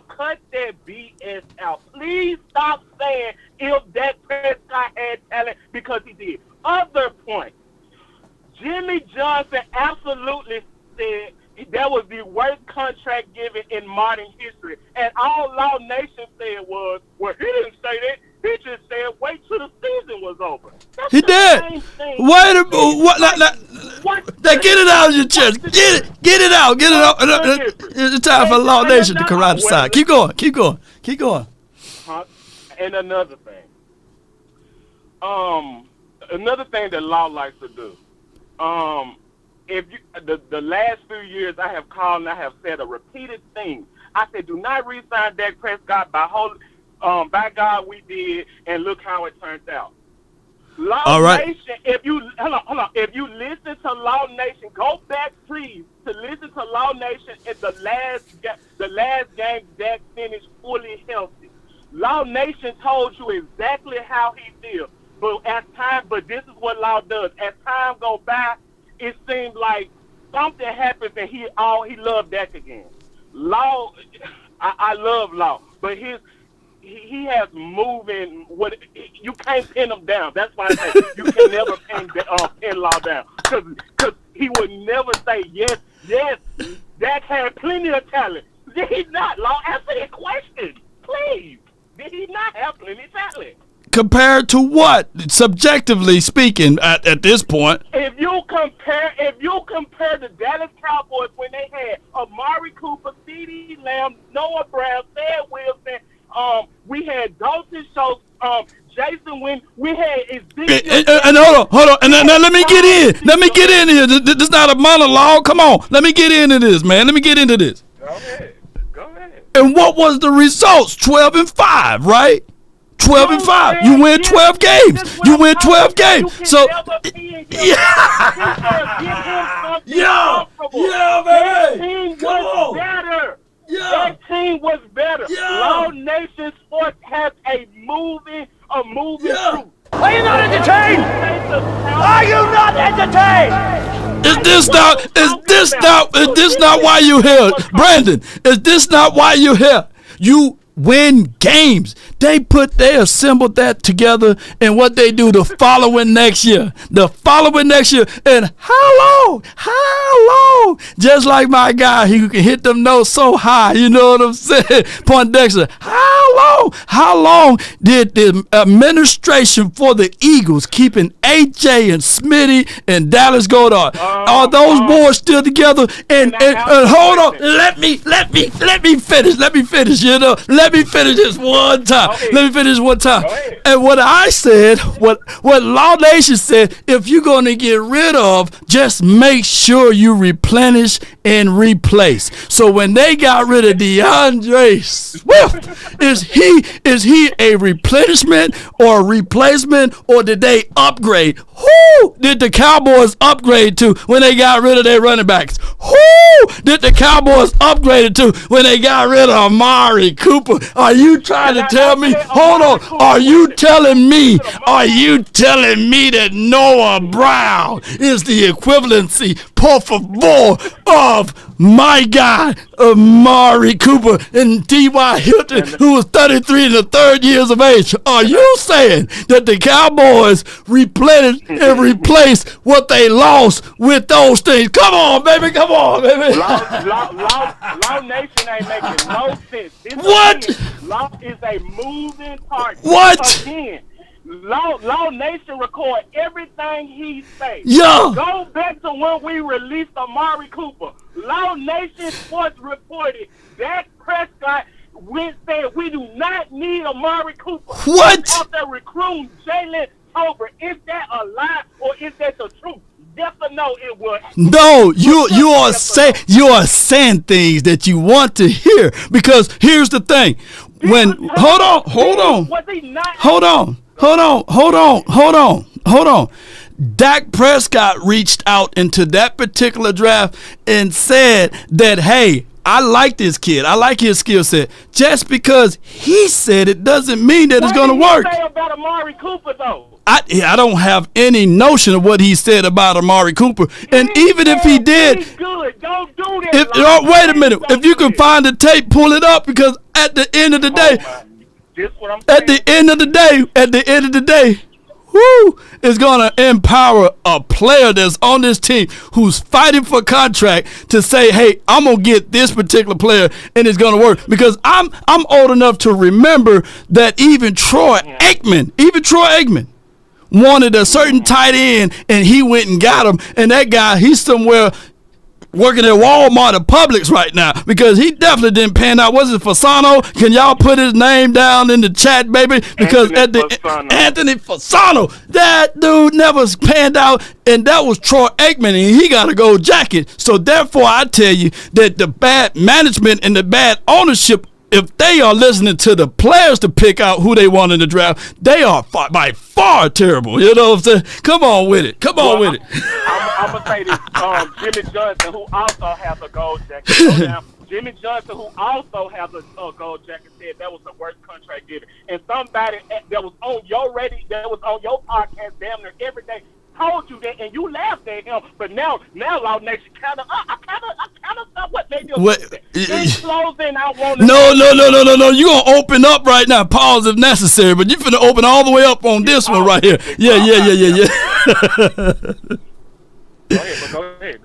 Cut that BS out. Please stop saying if Dak Prescott had talent, because he did. Other point, Jimmy Johnson absolutely said that was the worst contract given in modern history. And all Law Nation said was, well, he didn't say that. He just said, wait till the season was over. That's he did. Wait a minute. What? Now get it out of your chest. Get it out. It's time for Law Nation to karate side. Keep going. And another thing that Law likes to do. If you, the last few years I have called and I have said a repeated thing. I said, do not re-sign Dak Prescott by God we did, and look how it turned out. Law Nation, if you listen to Law Nation, go back please to listen to Law Nation in the last game Dak finished fully healthy. Law Nation told you exactly how he feels. But this is what Law does. As time goes by, it seems like something happens and he loved Dak again. Law, I love Law, but he has moving. You can't pin him down. That's why I say you can never pin Law down, because he would never say yes. Dak had plenty of talent. Did he not? Law, answer the question, please. Did he not have plenty of talent? Compared to what? Subjectively speaking, at this point. If you compare the Dallas Cowboys when they had Amari Cooper, CeeDee Lamb, Noah Brown, Ted Wilson, we had Dalton Schultz, Jason Wynn, we had Ezekiel. And hold on. And now let me get in. Let me get in here. This is not a monologue. Come on. Let me get into this, man. Let me get into this. Go ahead. And what was the results? 12-5, right? 12-5. You win 12 games. You win 12 games. So, baby. That team was better. Law Nation Sports has a moving truth. Are you not entertained? Is this not why you here? Brandon, is this not why you here? You win games. They assembled that together, and what they do the following next year. And how long just like my guy, he can hit them notes so high. You know what I'm saying? Poindexter, how long did the administration for the Eagles keeping AJ and Smitty and Dallas Goedert? Are those boys still together? And hold on, let me finish. Let me finish. You know, let me finish this one time. Let me finish one time. And what I said, what Law Nation said, if you're going to get rid of, just make sure you replenish and replace. So when they got rid of DeAndre Swift, is he a replenishment or a replacement, or did they upgrade? Who did the Cowboys upgrade to when they got rid of their running backs? Who did the Cowboys upgrade to when they got rid of Amari Cooper? Are you trying to tell me? Hold on. Are you telling me that Noah Brown is the equivalency, por favor, of my guy, Amari Cooper, and T.Y. Hilton, who was 33 in the third years of age? Are you saying that the Cowboys replenished and replaced what they lost with those things? Come on, baby. Law Nation ain't making no sense. What? Law is a moving target. What? Again, Law Nation record everything he says. Yeah. Go back to when we released Amari Cooper. Law Nation Sports reported Dak Prescott said we do not need Amari Cooper. What? Out there recruiting Jalen Tolbert. Is that a lie or is that the truth? Yes or no, it was. No, you are saying things that you want to hear, because here's the thing. When hold on. Dak Prescott reached out into that particular draft and said that, hey, I like this kid. I like his skill set. Just because he said it doesn't mean that it's going to work. What did he say about Amari Cooper, though? I don't have any notion of what he said about Amari Cooper. And even if he did, he's good. Don't do that. Wait a minute. If you can find the tape, pull it up, because at the end of the day, at the end of the day, who is going to empower a player that's on this team who's fighting for contract to say, hey, I'm going to get this particular player and it's going to work? Because I'm old enough to remember that even Troy Aikman wanted a certain tight end, and he went and got him. And that guy, he's somewhere working at Walmart or Publix right now, because he definitely didn't pan out. Was it Fasano? Can y'all put his name down in the chat, baby? Because Anthony Fasano, that dude never panned out, and that was Troy Aikman, and he got a gold jacket. So therefore, I tell you that the bad management and the bad ownership, if they are listening to the players to pick out who they want in the draft, they are by far terrible. You know what I'm saying? Come on with it. I'm going to say this. Jimmy Johnson, who also has a gold jacket. Jimmy Johnson, who also has a gold jacket, said that was the worst contract given. And somebody that was on your podcast damn near every day told you that, and you laughed at him. But now, Law Nation I kind of thought what made you in closing. I want to. No. You gonna open up right now? Pause if necessary, but you finna open all the way up on this one right here. Yeah. Go ahead.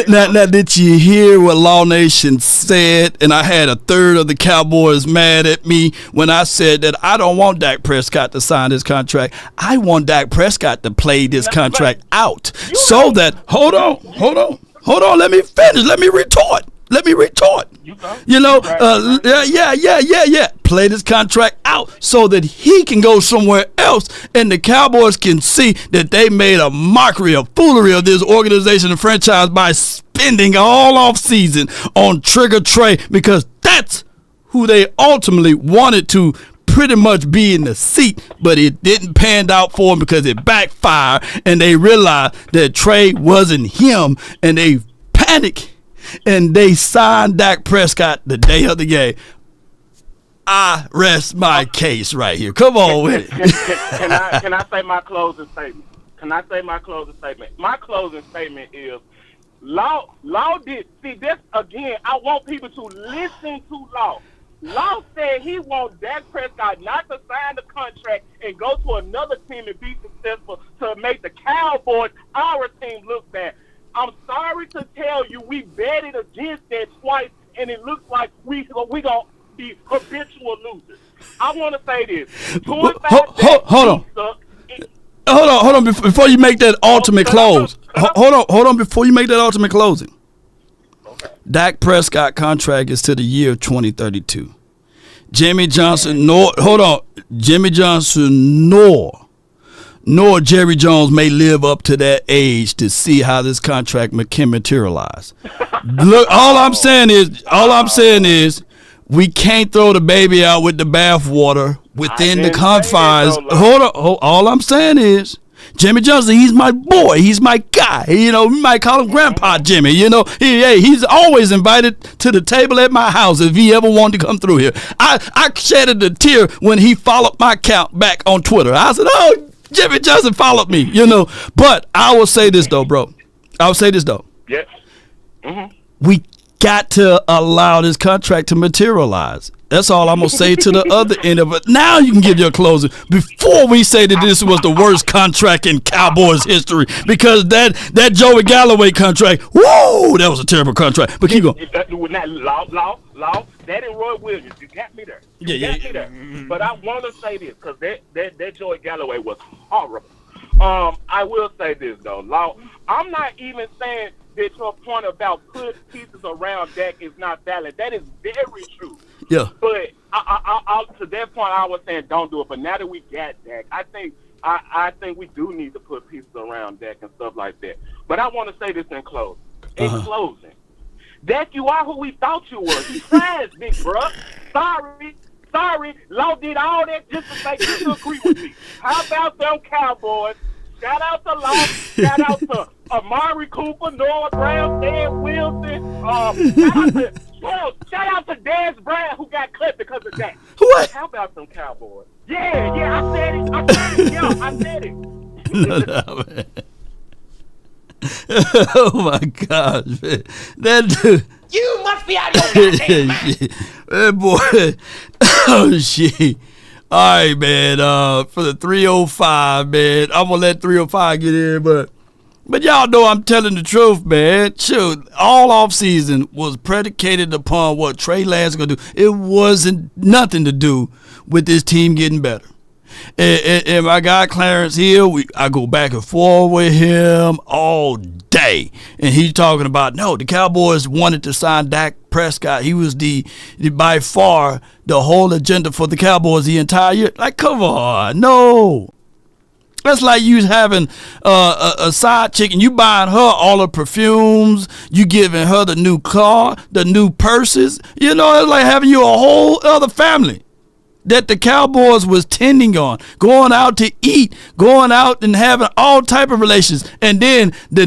Now, did you hear what Law Nation said? And I had a third of the Cowboys mad at me when I said that I don't want Dak Prescott to sign this contract. I want Dak Prescott to play this contract out. So that, hold on, let me finish. Let me retort. You know, play this contract out so that he can go somewhere else, and the Cowboys can see that they made a mockery, a foolery of this organization and franchise by spending all off season on Trigger Trey, because that's who they ultimately wanted to pretty much be in the seat, but it didn't pan out for them because it backfired, and they realized that Trey wasn't him, and they panicked. And they signed Dak Prescott the day of the game. I rest my case right here. Come on with it. Can I say my closing statement? My closing statement is, Law did, see this again, I want people to listen to Law. Law said he wants Dak Prescott not to sign the contract and go to another team and be successful to make the Cowboys, our team, look bad. I'm sorry to tell you, we betted against that twice, and it looks like we gonna be habitual losers. I want to say this. Hold on. Before you make that ultimate close. Hold on. Before you make that ultimate closing. Okay. Dak Prescott contract is to the year 2032. Jimmy Johnson, Jimmy Johnson, nor Jerry Jones may live up to that age to see how this contract can materialize. Look, all I'm saying is, we can't throw the baby out with the bathwater within the confines. Hold on. All I'm saying is, Jimmy Johnson, he's my boy. He's my guy. You know, we might call him Grandpa Jimmy. You know, he's always invited to the table at my house if he ever wanted to come through here. I shedded a tear when he followed my account back on Twitter. I said, oh, Jimmy Johnson followed me, you know. But I will say this, though, bro. Yes. Mm-hmm. We got to allow this contract to materialize. That's all I'm going to say to the other end of it. Now you can give your closing before we say that this was the worst contract in Cowboys history, because that Joey Galloway contract, whoa, that was a terrible contract. But keep going. Law, that and Roy Williams, you got me there. You got me there. But I want to say this, because that Joey Galloway was horrible. I will say this, though, Law. I'm not even saying that your point about putting pieces around Dak is not valid. That is very true. Yeah. But I to that point, I was saying don't do it. But now that we got Dak, I think we do need to put pieces around Dak and stuff like that. But I want to say this in closing. Closing, Dak, you are who we thought you were. You trash, big bruh. Sorry. Law did all that just to make you agree with me. How about them Cowboys? Shout out to Law. Shout out to Amari Cooper, Noah Brown, Dan Wilson. Shout out to Dez Bryant, who got cut because of that. What? How about them Cowboys? Yeah, I said it. No, man. Oh my gosh, man. That dude. You must be out of your goddamn mind. That boy. Oh shit. All right, man. For the 305, man. I'm gonna let 305 get in, but y'all know I'm telling the truth, man. Shoot, all offseason was predicated upon what Trey Lance gonna do. It wasn't nothing to do with this team getting better. And my guy Clarence Hill, I go back and forth with him all day, and he's talking about the Cowboys wanted to sign Dak Prescott. He was the by far the whole agenda for the Cowboys the entire year. Like, come on, no. That's like you having a side chick and you buying her all the perfumes, you giving her the new car, the new purses. You know, it's like having you a whole other family that the Cowboys was tending on, going out to eat, going out and having all type of relations. And then the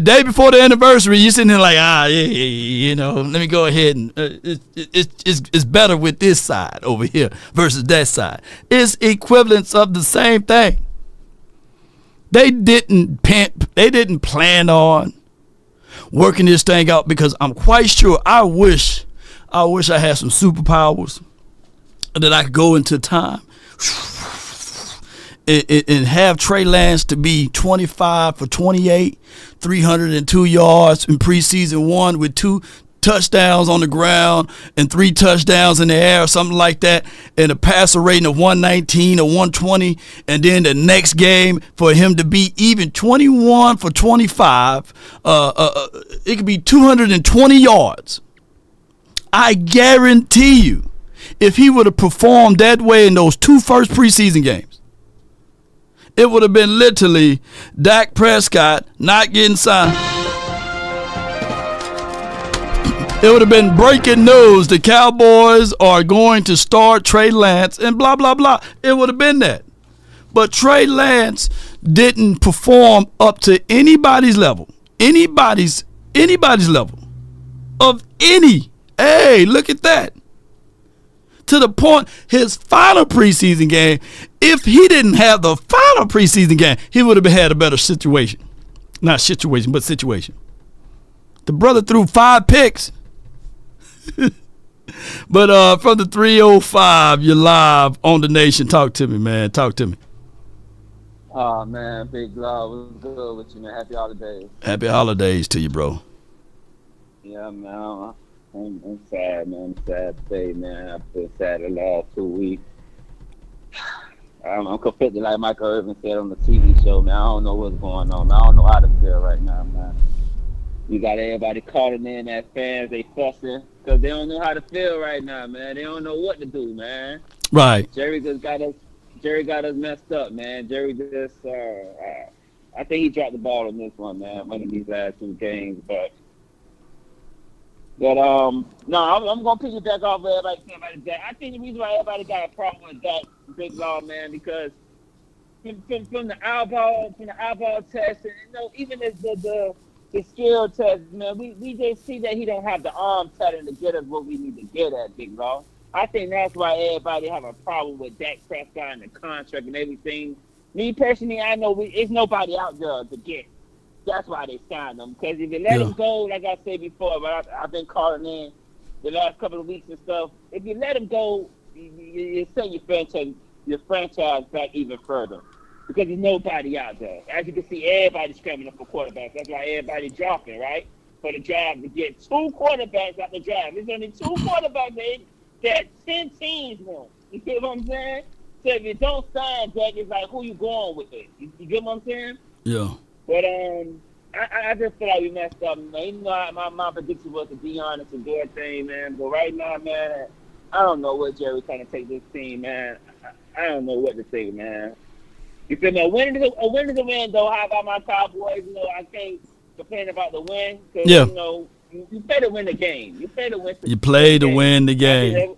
day before the anniversary, you're sitting there like, let me go ahead and it's better with this side over here versus that side. It's equivalents of the same thing. They didn't plan on working this thing out, because I'm quite sure I wish I had some superpowers that I could go into time and have Trey Lance to be 25 for 28, 302 yards in preseason one with 2 touchdowns on the ground and 3 touchdowns in the air or something like that, and a passer rating of 119 or 120, and then the next game for him to be even 21 for 25, it could be 220 yards. I guarantee you, if he would have performed that way in those 2 first preseason games, it would have been literally Dak Prescott not getting signed. It would have been breaking news. The Cowboys are going to start Trey Lance and blah, blah, blah. It would have been that. But Trey Lance didn't perform up to anybody's level. Anybody's level. Of any. Hey, look at that. To the point, his final preseason game, if he didn't have the final preseason game, he would have had a better situation. Not situation, but situation. The brother threw 5 picks. But from the 305, you're live on The Nation. Talk to me, man. Talk to me. Oh man, big love. What's good with you, man? Happy holidays. Happy holidays to you, bro. Yeah, man. I'm sad, man. I'm sad today, man. I've been sad the last 2 weeks. I'm conflicted, like Michael Irvin said on the TV show, man. I don't know what's going on. I don't know how to feel right now, man. You got everybody calling in as fans. They fussing because they don't know how to feel right now, man. They don't know what to do, man. Right. Jerry got us messed up, man. Jerry just, I think he dropped the ball on this one, man. One of these last 2 games, but no, I'm gonna piggyback off of everybody saying about Dak. I think the reason why everybody got a problem with Dak, big law, man, because from the eyeball test, and even the skill test, man, we just see that he don't have the arm talent to get us what we need to get at, big law. I think that's why everybody have a problem with Dak Prescott and the contract and everything. Me personally, I know it's nobody out there to get. That's why they signed him. Because if you let him go, like I said before, but I've been calling in the last couple of weeks and stuff. If you let him go, you send your franchise back even further. Because there's nobody out there. As you can see, everybody's scrambling for quarterbacks. That's why everybody's dropping, right? For the draft to get 2 quarterbacks out the draft. There's only 2 quarterbacks that 10 teams want. You get what I'm saying? So if you don't sign Dak, it's like, who you going with it? You get what I'm saying? Yeah. But I just feel like we messed up, man. You know, my prediction was to be honest and do a thing, man. But right now, man, I don't know what Jerry's trying to take this team, man. I don't know what to say, man. You feel me? A win is a win, though. How about my Cowboys? You know, I can't complain about the win. Cause, yeah. You know, you play to win the game. You play to win the game.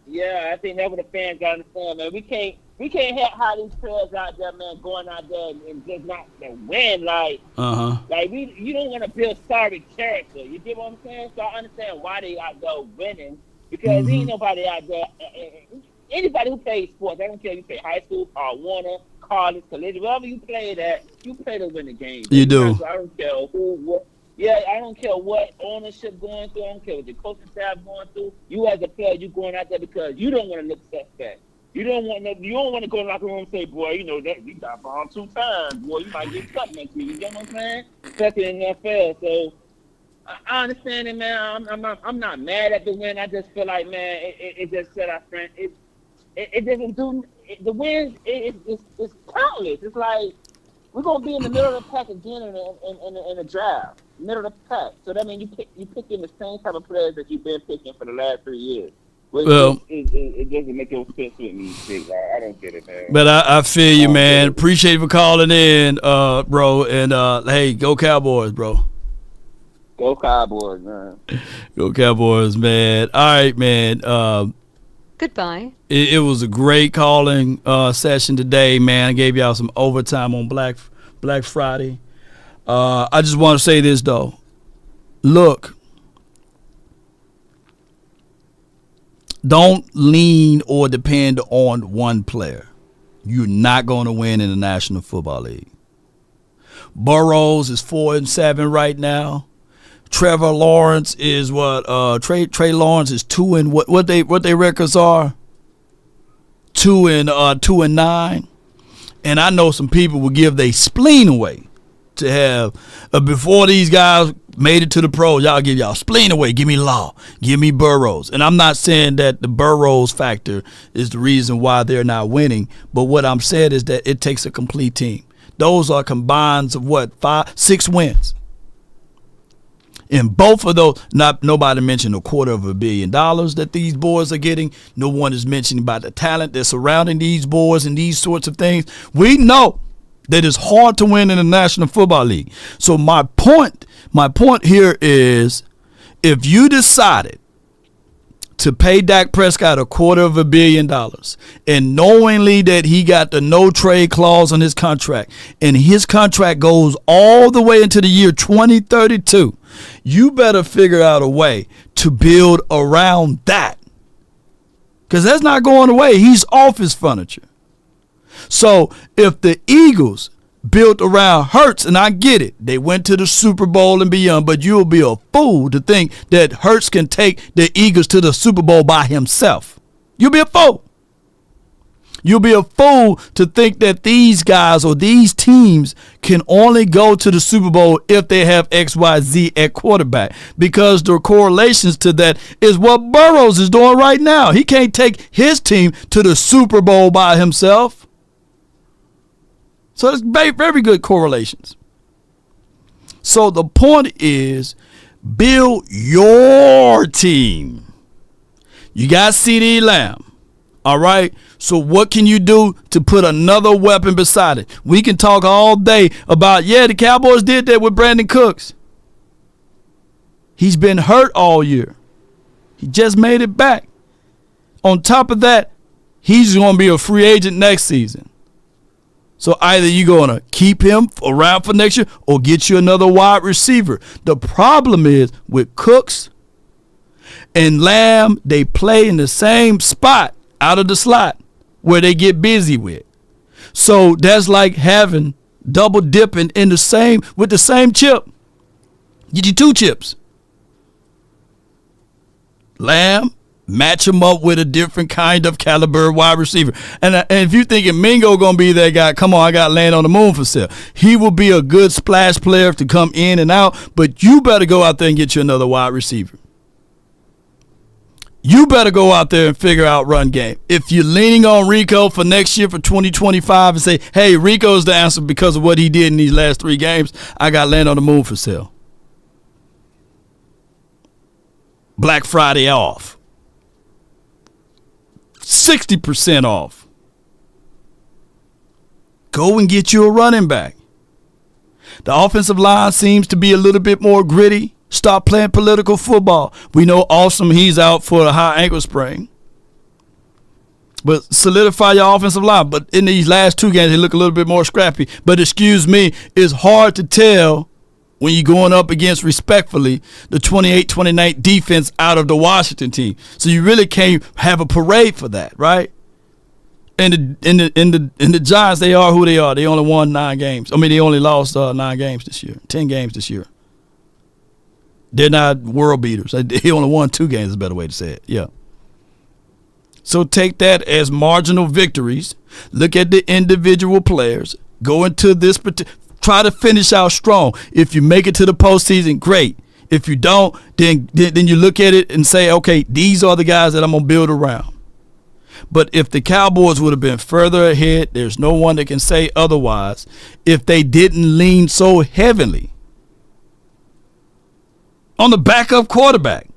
I think that's what the fans got to understand, man. We can't help how these players out there, man, going out there and just not to win. Like you don't want to build sorry character. You get what I'm saying? So I understand why they out there winning because ain't nobody out there. Anybody who plays sports, I don't care if you play high school, Warner, college, collegiate, wherever you play that, you play to win the game. You do. So I don't care what. Yeah, I don't care what ownership going through. I don't care what the coaching staff going through. You as a player, you going out there because you don't want to look suspect. You don't want to go in the locker room and say, boy, you know that we got bombed 2 times. Boy, you might get cut next week. You get what I'm saying? Especially in the NFL. So I understand it, man. I'm not mad at the win. I just feel like, man, it just set our friend. It doesn't do the win. It's countless. It's like we're gonna be in the middle of the pack again in a draft. Middle of the pack. So that means you picking the same type of players that you've been picking for the last 3 years. Well, it doesn't make no sense with me. I don't get it, man. But I feel you, man. Appreciate you for calling in, bro. And hey, go Cowboys, bro. Go Cowboys, man. Go Cowboys, man. All right, man. Goodbye. It was a great calling session today, man. I gave y'all some overtime on Black Friday. I just want to say this, though. Look, don't lean or depend on one player. You're not going to win in the National Football League. Burrows is 4-7 right now. Trevor Lawrence is what? Trey Lawrence is 2 and what they records are? 2-9. And I know some people will give their spleen away to have before these guys made it to the pros. Y'all give y'all spleen away. Give me Law. Give me Burrows. And I'm not saying that the Burrows factor is the reason why they're not winning. But what I'm saying is that it takes a complete team. Those are combines of what? 6 wins. And both of those, nobody mentioned $250 million that these boys are getting. No one is mentioning about the talent that's surrounding these boys and these sorts of things. We know that it's hard to win in the National Football League. So my point here is, if you decided to pay Dak Prescott $250 million and knowingly that he got the no trade clause on his contract and his contract goes all the way into the year 2032, you better figure out a way to build around that, because that's not going away. He's off his furniture. So if the Eagles built around Hurts, and I get it, they went to the Super Bowl and beyond, but you'll be a fool to think that Hurts can take the Eagles to the Super Bowl by himself. You'll be a fool. You'll be a fool to think that these guys or these teams can only go to the Super Bowl if they have XYZ at quarterback, because the correlations to that is what Burrows is doing right now. He can't take his team to the Super Bowl by himself. So it's very, very good correlations. So the point is, build your team. You got CeeDee Lamb. All right. So what can you do to put another weapon beside it? We can talk all day about, the Cowboys did that with Brandon Cooks. He's been hurt all year. He just made it back. On top of that, he's going to be a free agent next season. So either you're going to keep him around for next year or get you another wide receiver. The problem is with Cooks and Lamb, they play in the same spot out of the slot where they get busy with. So that's like having double dipping in the same with the same chip. Get you 2 chips. Lamb, match him up with a different kind of caliber wide receiver. And if you thinking Mingo gonna be that guy, come on, I got land on the moon for sale. He will be a good splash player to come in and out, but you better go out there and get you another wide receiver. You better go out there and figure out run game. If you're leaning on Rico for next year for 2025 and say, hey, Rico's the answer because of what he did in these last 3 games, I got land on the moon for sale. Black Friday off. 60% off. Go and get you a running back. The offensive line seems to be a little bit more gritty. Stop playing political football. We know Awesome, he's out for a high ankle sprain. But solidify your offensive line. But in these last 2 games, they look a little bit more scrappy. But excuse me, it's hard to tell when you're going up against, respectfully, the 28-29 defense out of the Washington team. So you really can't have a parade for that, right? And the Giants, they are who they are. They only won 9 games. I mean, they only lost 9 games this year, 10 games this year. They're not world beaters. He only won 2 games is a better way to say it. Yeah. So take that as marginal victories. Look at the individual players. Go into this try to finish out strong. If you make it to the postseason, great. If you don't, then you look at it and say, okay, these are the guys that I'm going to build around. But if the Cowboys would have been further ahead, there's no one that can say otherwise. If they didn't lean so heavily on the backup quarterback.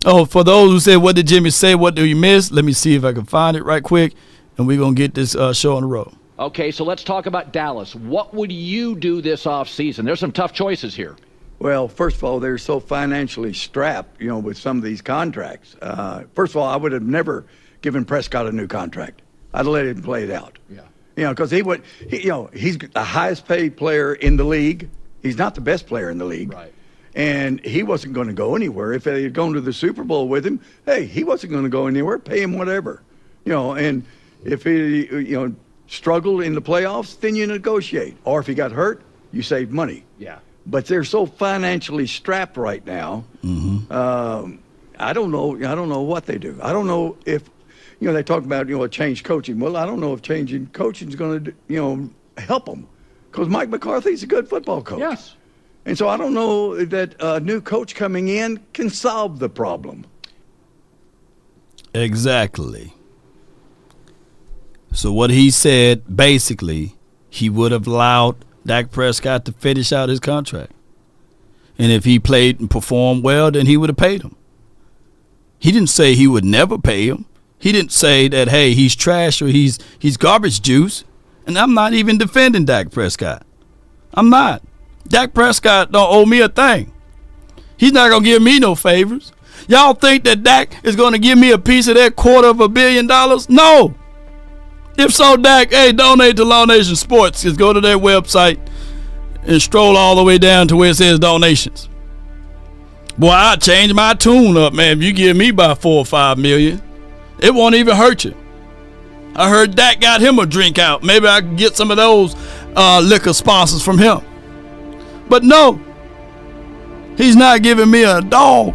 Oh, for those who said, what did Jimmy say? What do you miss? Let me see if I can find it right quick, and we're going to get this show on the road. Okay, so let's talk about Dallas. What would you do this offseason? There's some tough choices here. Well, first of all, they're so financially strapped, with some of these contracts. First of all, I would have never given Prescott a new contract. I'd let him play it out. Yeah. Because he's the highest paid player in the league. He's not the best player in the league. Right. And he wasn't going to go anywhere. If they had gone to the Super Bowl with him, hey, he wasn't going to go anywhere. Pay him whatever. And if he, struggled in the playoffs, then you negotiate. Or if he got hurt, you save money. Yeah. But they're so financially strapped right now. Mm-hmm. I don't know what they do. I don't know if, they talk about, a change coaching. Well, I don't know if changing coaching is going to, help them. Because Mike McCarthy's a good football coach. Yes. And so I don't know that a new coach coming in can solve the problem. Exactly. So what he said, basically, he would have allowed Dak Prescott to finish out his contract. And if he played and performed well, then he would have paid him. He didn't say he would never pay him. He didn't say that, hey, he's trash or he's garbage juice. And I'm not even defending Dak Prescott. I'm not. Dak Prescott don't owe me a thing. He's not going to give me no favors. Y'all think that Dak is going to give me a piece of that $250 million? No. If so, Dak, hey, donate to Law Nation Sports. Just go to their website and stroll all the way down to where it says donations. Boy, I'll change my tune up, man. If you give me about $4 or $5 million, it won't even hurt you. I heard Dak got him a drink out. Maybe I can get some of those liquor sponsors from him. But no, he's not giving me a dog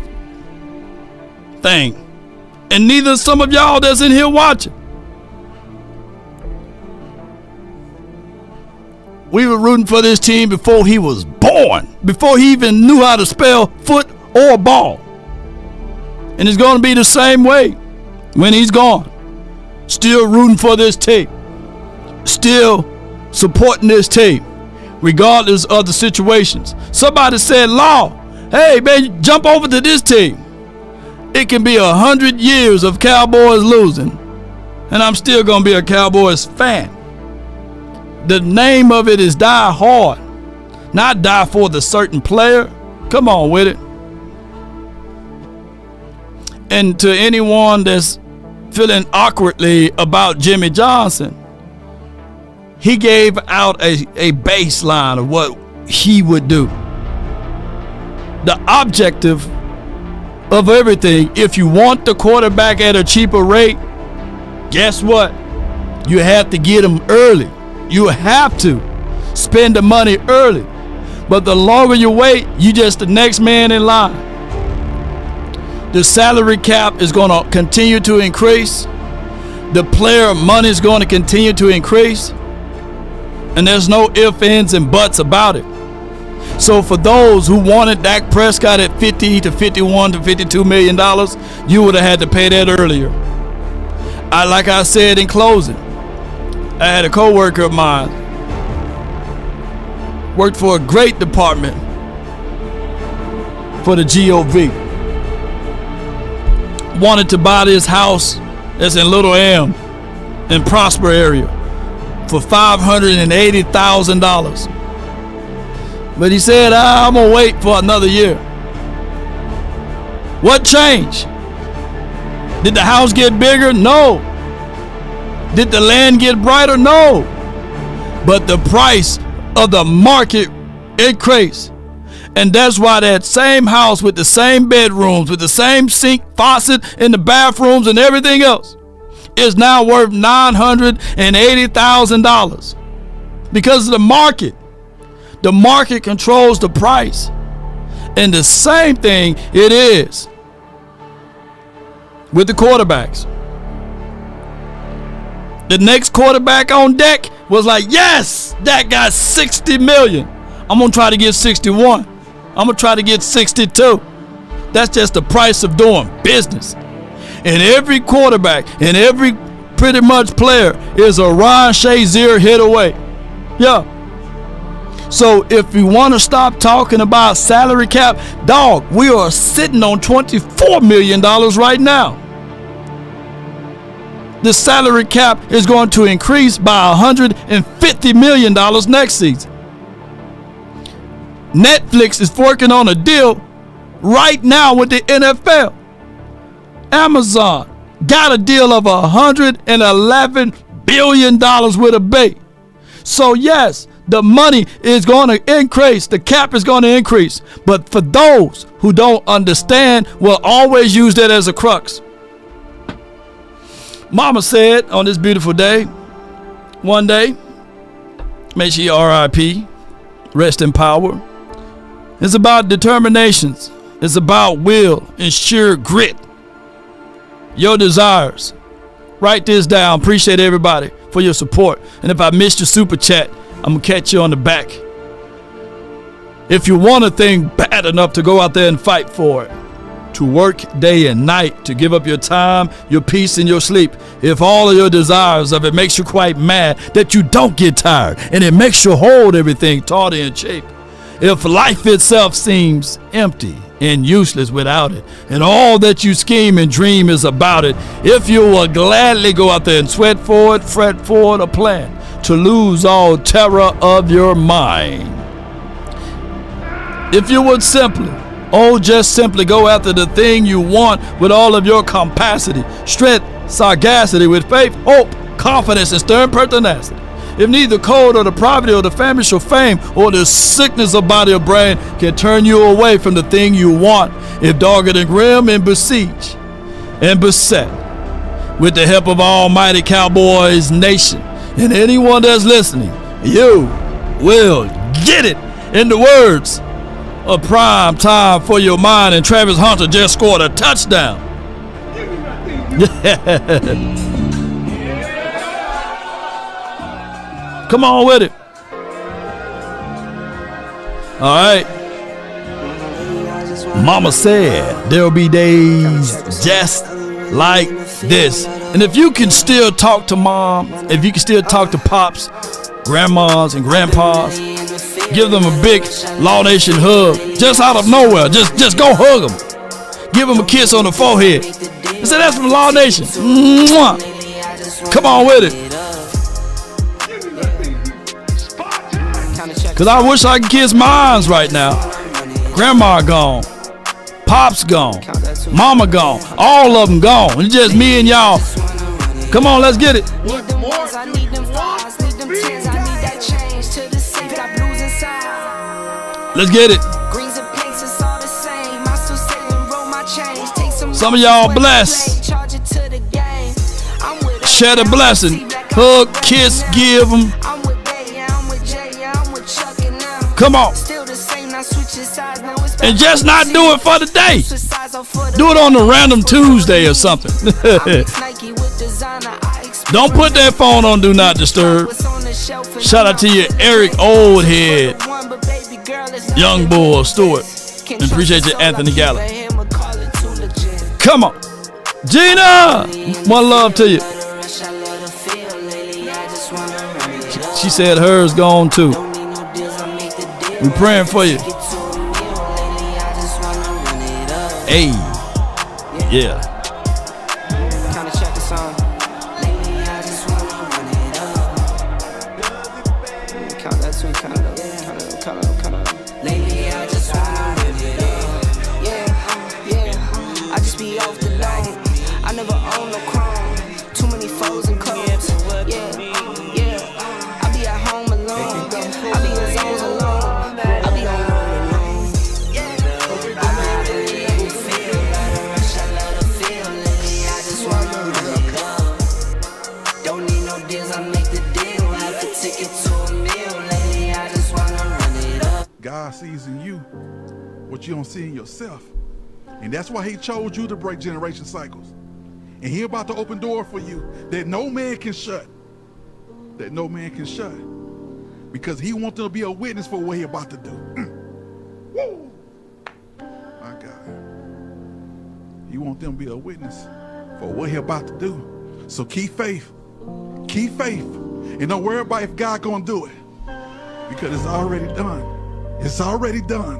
thing. And neither some of y'all that's in here watching. We were rooting for this team before he was born, before he even knew how to spell foot or ball. And it's going to be the same way when he's gone. Still rooting for this team. Still supporting this team, regardless of the situations. Somebody said, Law, hey, man, jump over to this team. It can be 100 years of Cowboys losing, and I'm still going to be a Cowboys fan. The name of it is die hard, not die for the certain player. Come on with it. And to anyone that's feeling awkwardly about Jimmy Johnson, he gave out a baseline of what he would do. The objective of everything, if you want the quarterback at a cheaper rate, guess what? You have to get him early. You have to spend the money early. But the longer you wait, you just the next man in line. The salary cap is going to continue to increase. The player money is going to continue to increase. And there's no ifs, ands, and buts about it. So for those who wanted Dak Prescott at $50 to $51 to $52 million, you would have had to pay that earlier. Like I said in closing, I had a coworker of mine, worked for a great department for the GOV. Wanted to buy this house that's in Little Elm in Prosper area for $580,000. But he said, I'm going to wait for another year. What changed? Did the house get bigger? No. Did the land get brighter? No. But the price of the market increased. And that's why that same house with the same bedrooms, with the same sink, faucet in the bathrooms and everything else is now worth $980,000 because of the market. The market controls the price. And the same thing it is with the quarterbacks. The next quarterback on deck was like, yes, that got $60 million. I'm going to try to get 61. I'm going to try to get 62. That's just the price of doing business. And every quarterback and every pretty much player is a Ron Shazier hit away. Yeah. So if you want to stop talking about salary cap, dog, we are sitting on $24 million right now. The salary cap is going to increase by $150 million next season. Netflix is working on a deal right now with the NFL. Amazon got a deal of $111 billion with a B. So yes, the money is going to increase. The cap is going to increase. But for those who don't understand, we'll always use that as a crux. Mama said on this beautiful day, one day, may she R.I.P., rest in power. It's about determinations. It's about will and sheer grit. Your desires. Write this down. Appreciate everybody for your support. And if I missed your super chat, I'm going to catch you on the back. If you want a thing bad enough to go out there and fight for it, to work day and night, to give up your time, your peace, and your sleep, if all of your desires of it makes you quite mad that you don't get tired, and it makes you hold everything taut in shape, if life itself seems empty and useless without it, and all that you scheme and dream is about it, if you will gladly go out there and sweat for it, fret for it, or plan to lose all terror of your mind. If you would just simply go after the thing you want with all of your capacity, strength, sagacity, with faith, hope, confidence, and stern pertinacity. If neither cold or the poverty or the famish or fame or the sickness of body or brain can turn you away from the thing you want, if dogged and grim and besieged and beset, with the help of Almighty Cowboys Nation and anyone that's listening, you will get it. In the words of Prime Time for Your Mind, and Travis Hunter just scored a touchdown. Come on with it. All right. Mama said there'll be days just like this. And if you can still talk to mom, if you can still talk to pops, grandmas, and grandpas, give them a big Law Nation hug just out of nowhere. Just go hug them. Give them a kiss on the forehead. And say, that's from Law Nation. Mwah. Come on with it. Because I wish I could kiss mines right now. Grandma gone. Pop's gone. Mama gone. All of them gone. It's just me and y'all. Come on, let's get it. Let's get it. Some of y'all blessed. Share the blessing. Hug, kiss, give them. Come on. And just not do it for the day. Do it on a random Tuesday or something. Don't put that phone on Do Not Disturb. Shout out to you, Eric Oldhead, Young Bull Stewart. And appreciate you, Anthony Gallup. Come on. Gina, one love to you. She said hers gone too. We praying for you. Hey, yeah. God sees in you what you don't see in yourself. And that's why he chose you to break generation cycles. And he about to open door for you that no man can shut. That no man can shut. Because he wants to be a witness for what he about to do. Woo! My God. He wants them to be a witness for what he about to do. So keep faith. Keep faith. And don't worry about if God gonna do it. Because it's already done. It's already done.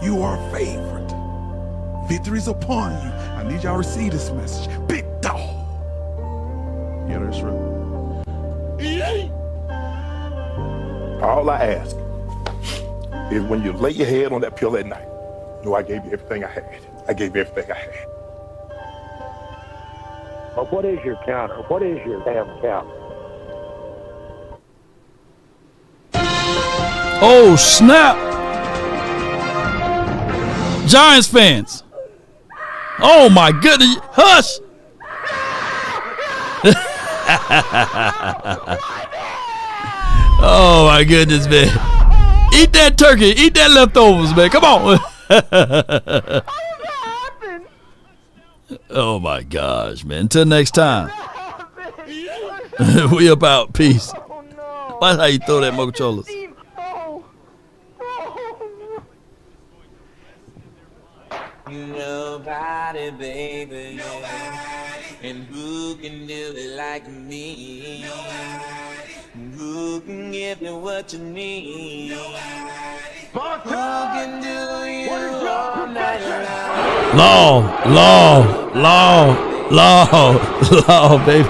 You are favored. Victory's upon you. I need y'all to receive this message. Big dog. Yeah, that's right. All I ask is when you lay your head on that pillow at night, know I gave you everything I had. I gave you everything I had. But what is your counter? What is your damn counter? Oh, snap. Giants fans. Oh, my goodness. Hush. Oh, my goodness, man. Eat that turkey. Eat that leftovers, man. Come on. Oh, my gosh, man. Until next time. We about. Peace. That's how you throw that mochalas. Nobody, baby, and who can do it like me? Who can give you what you need? Who can do you all night long? Law, baby.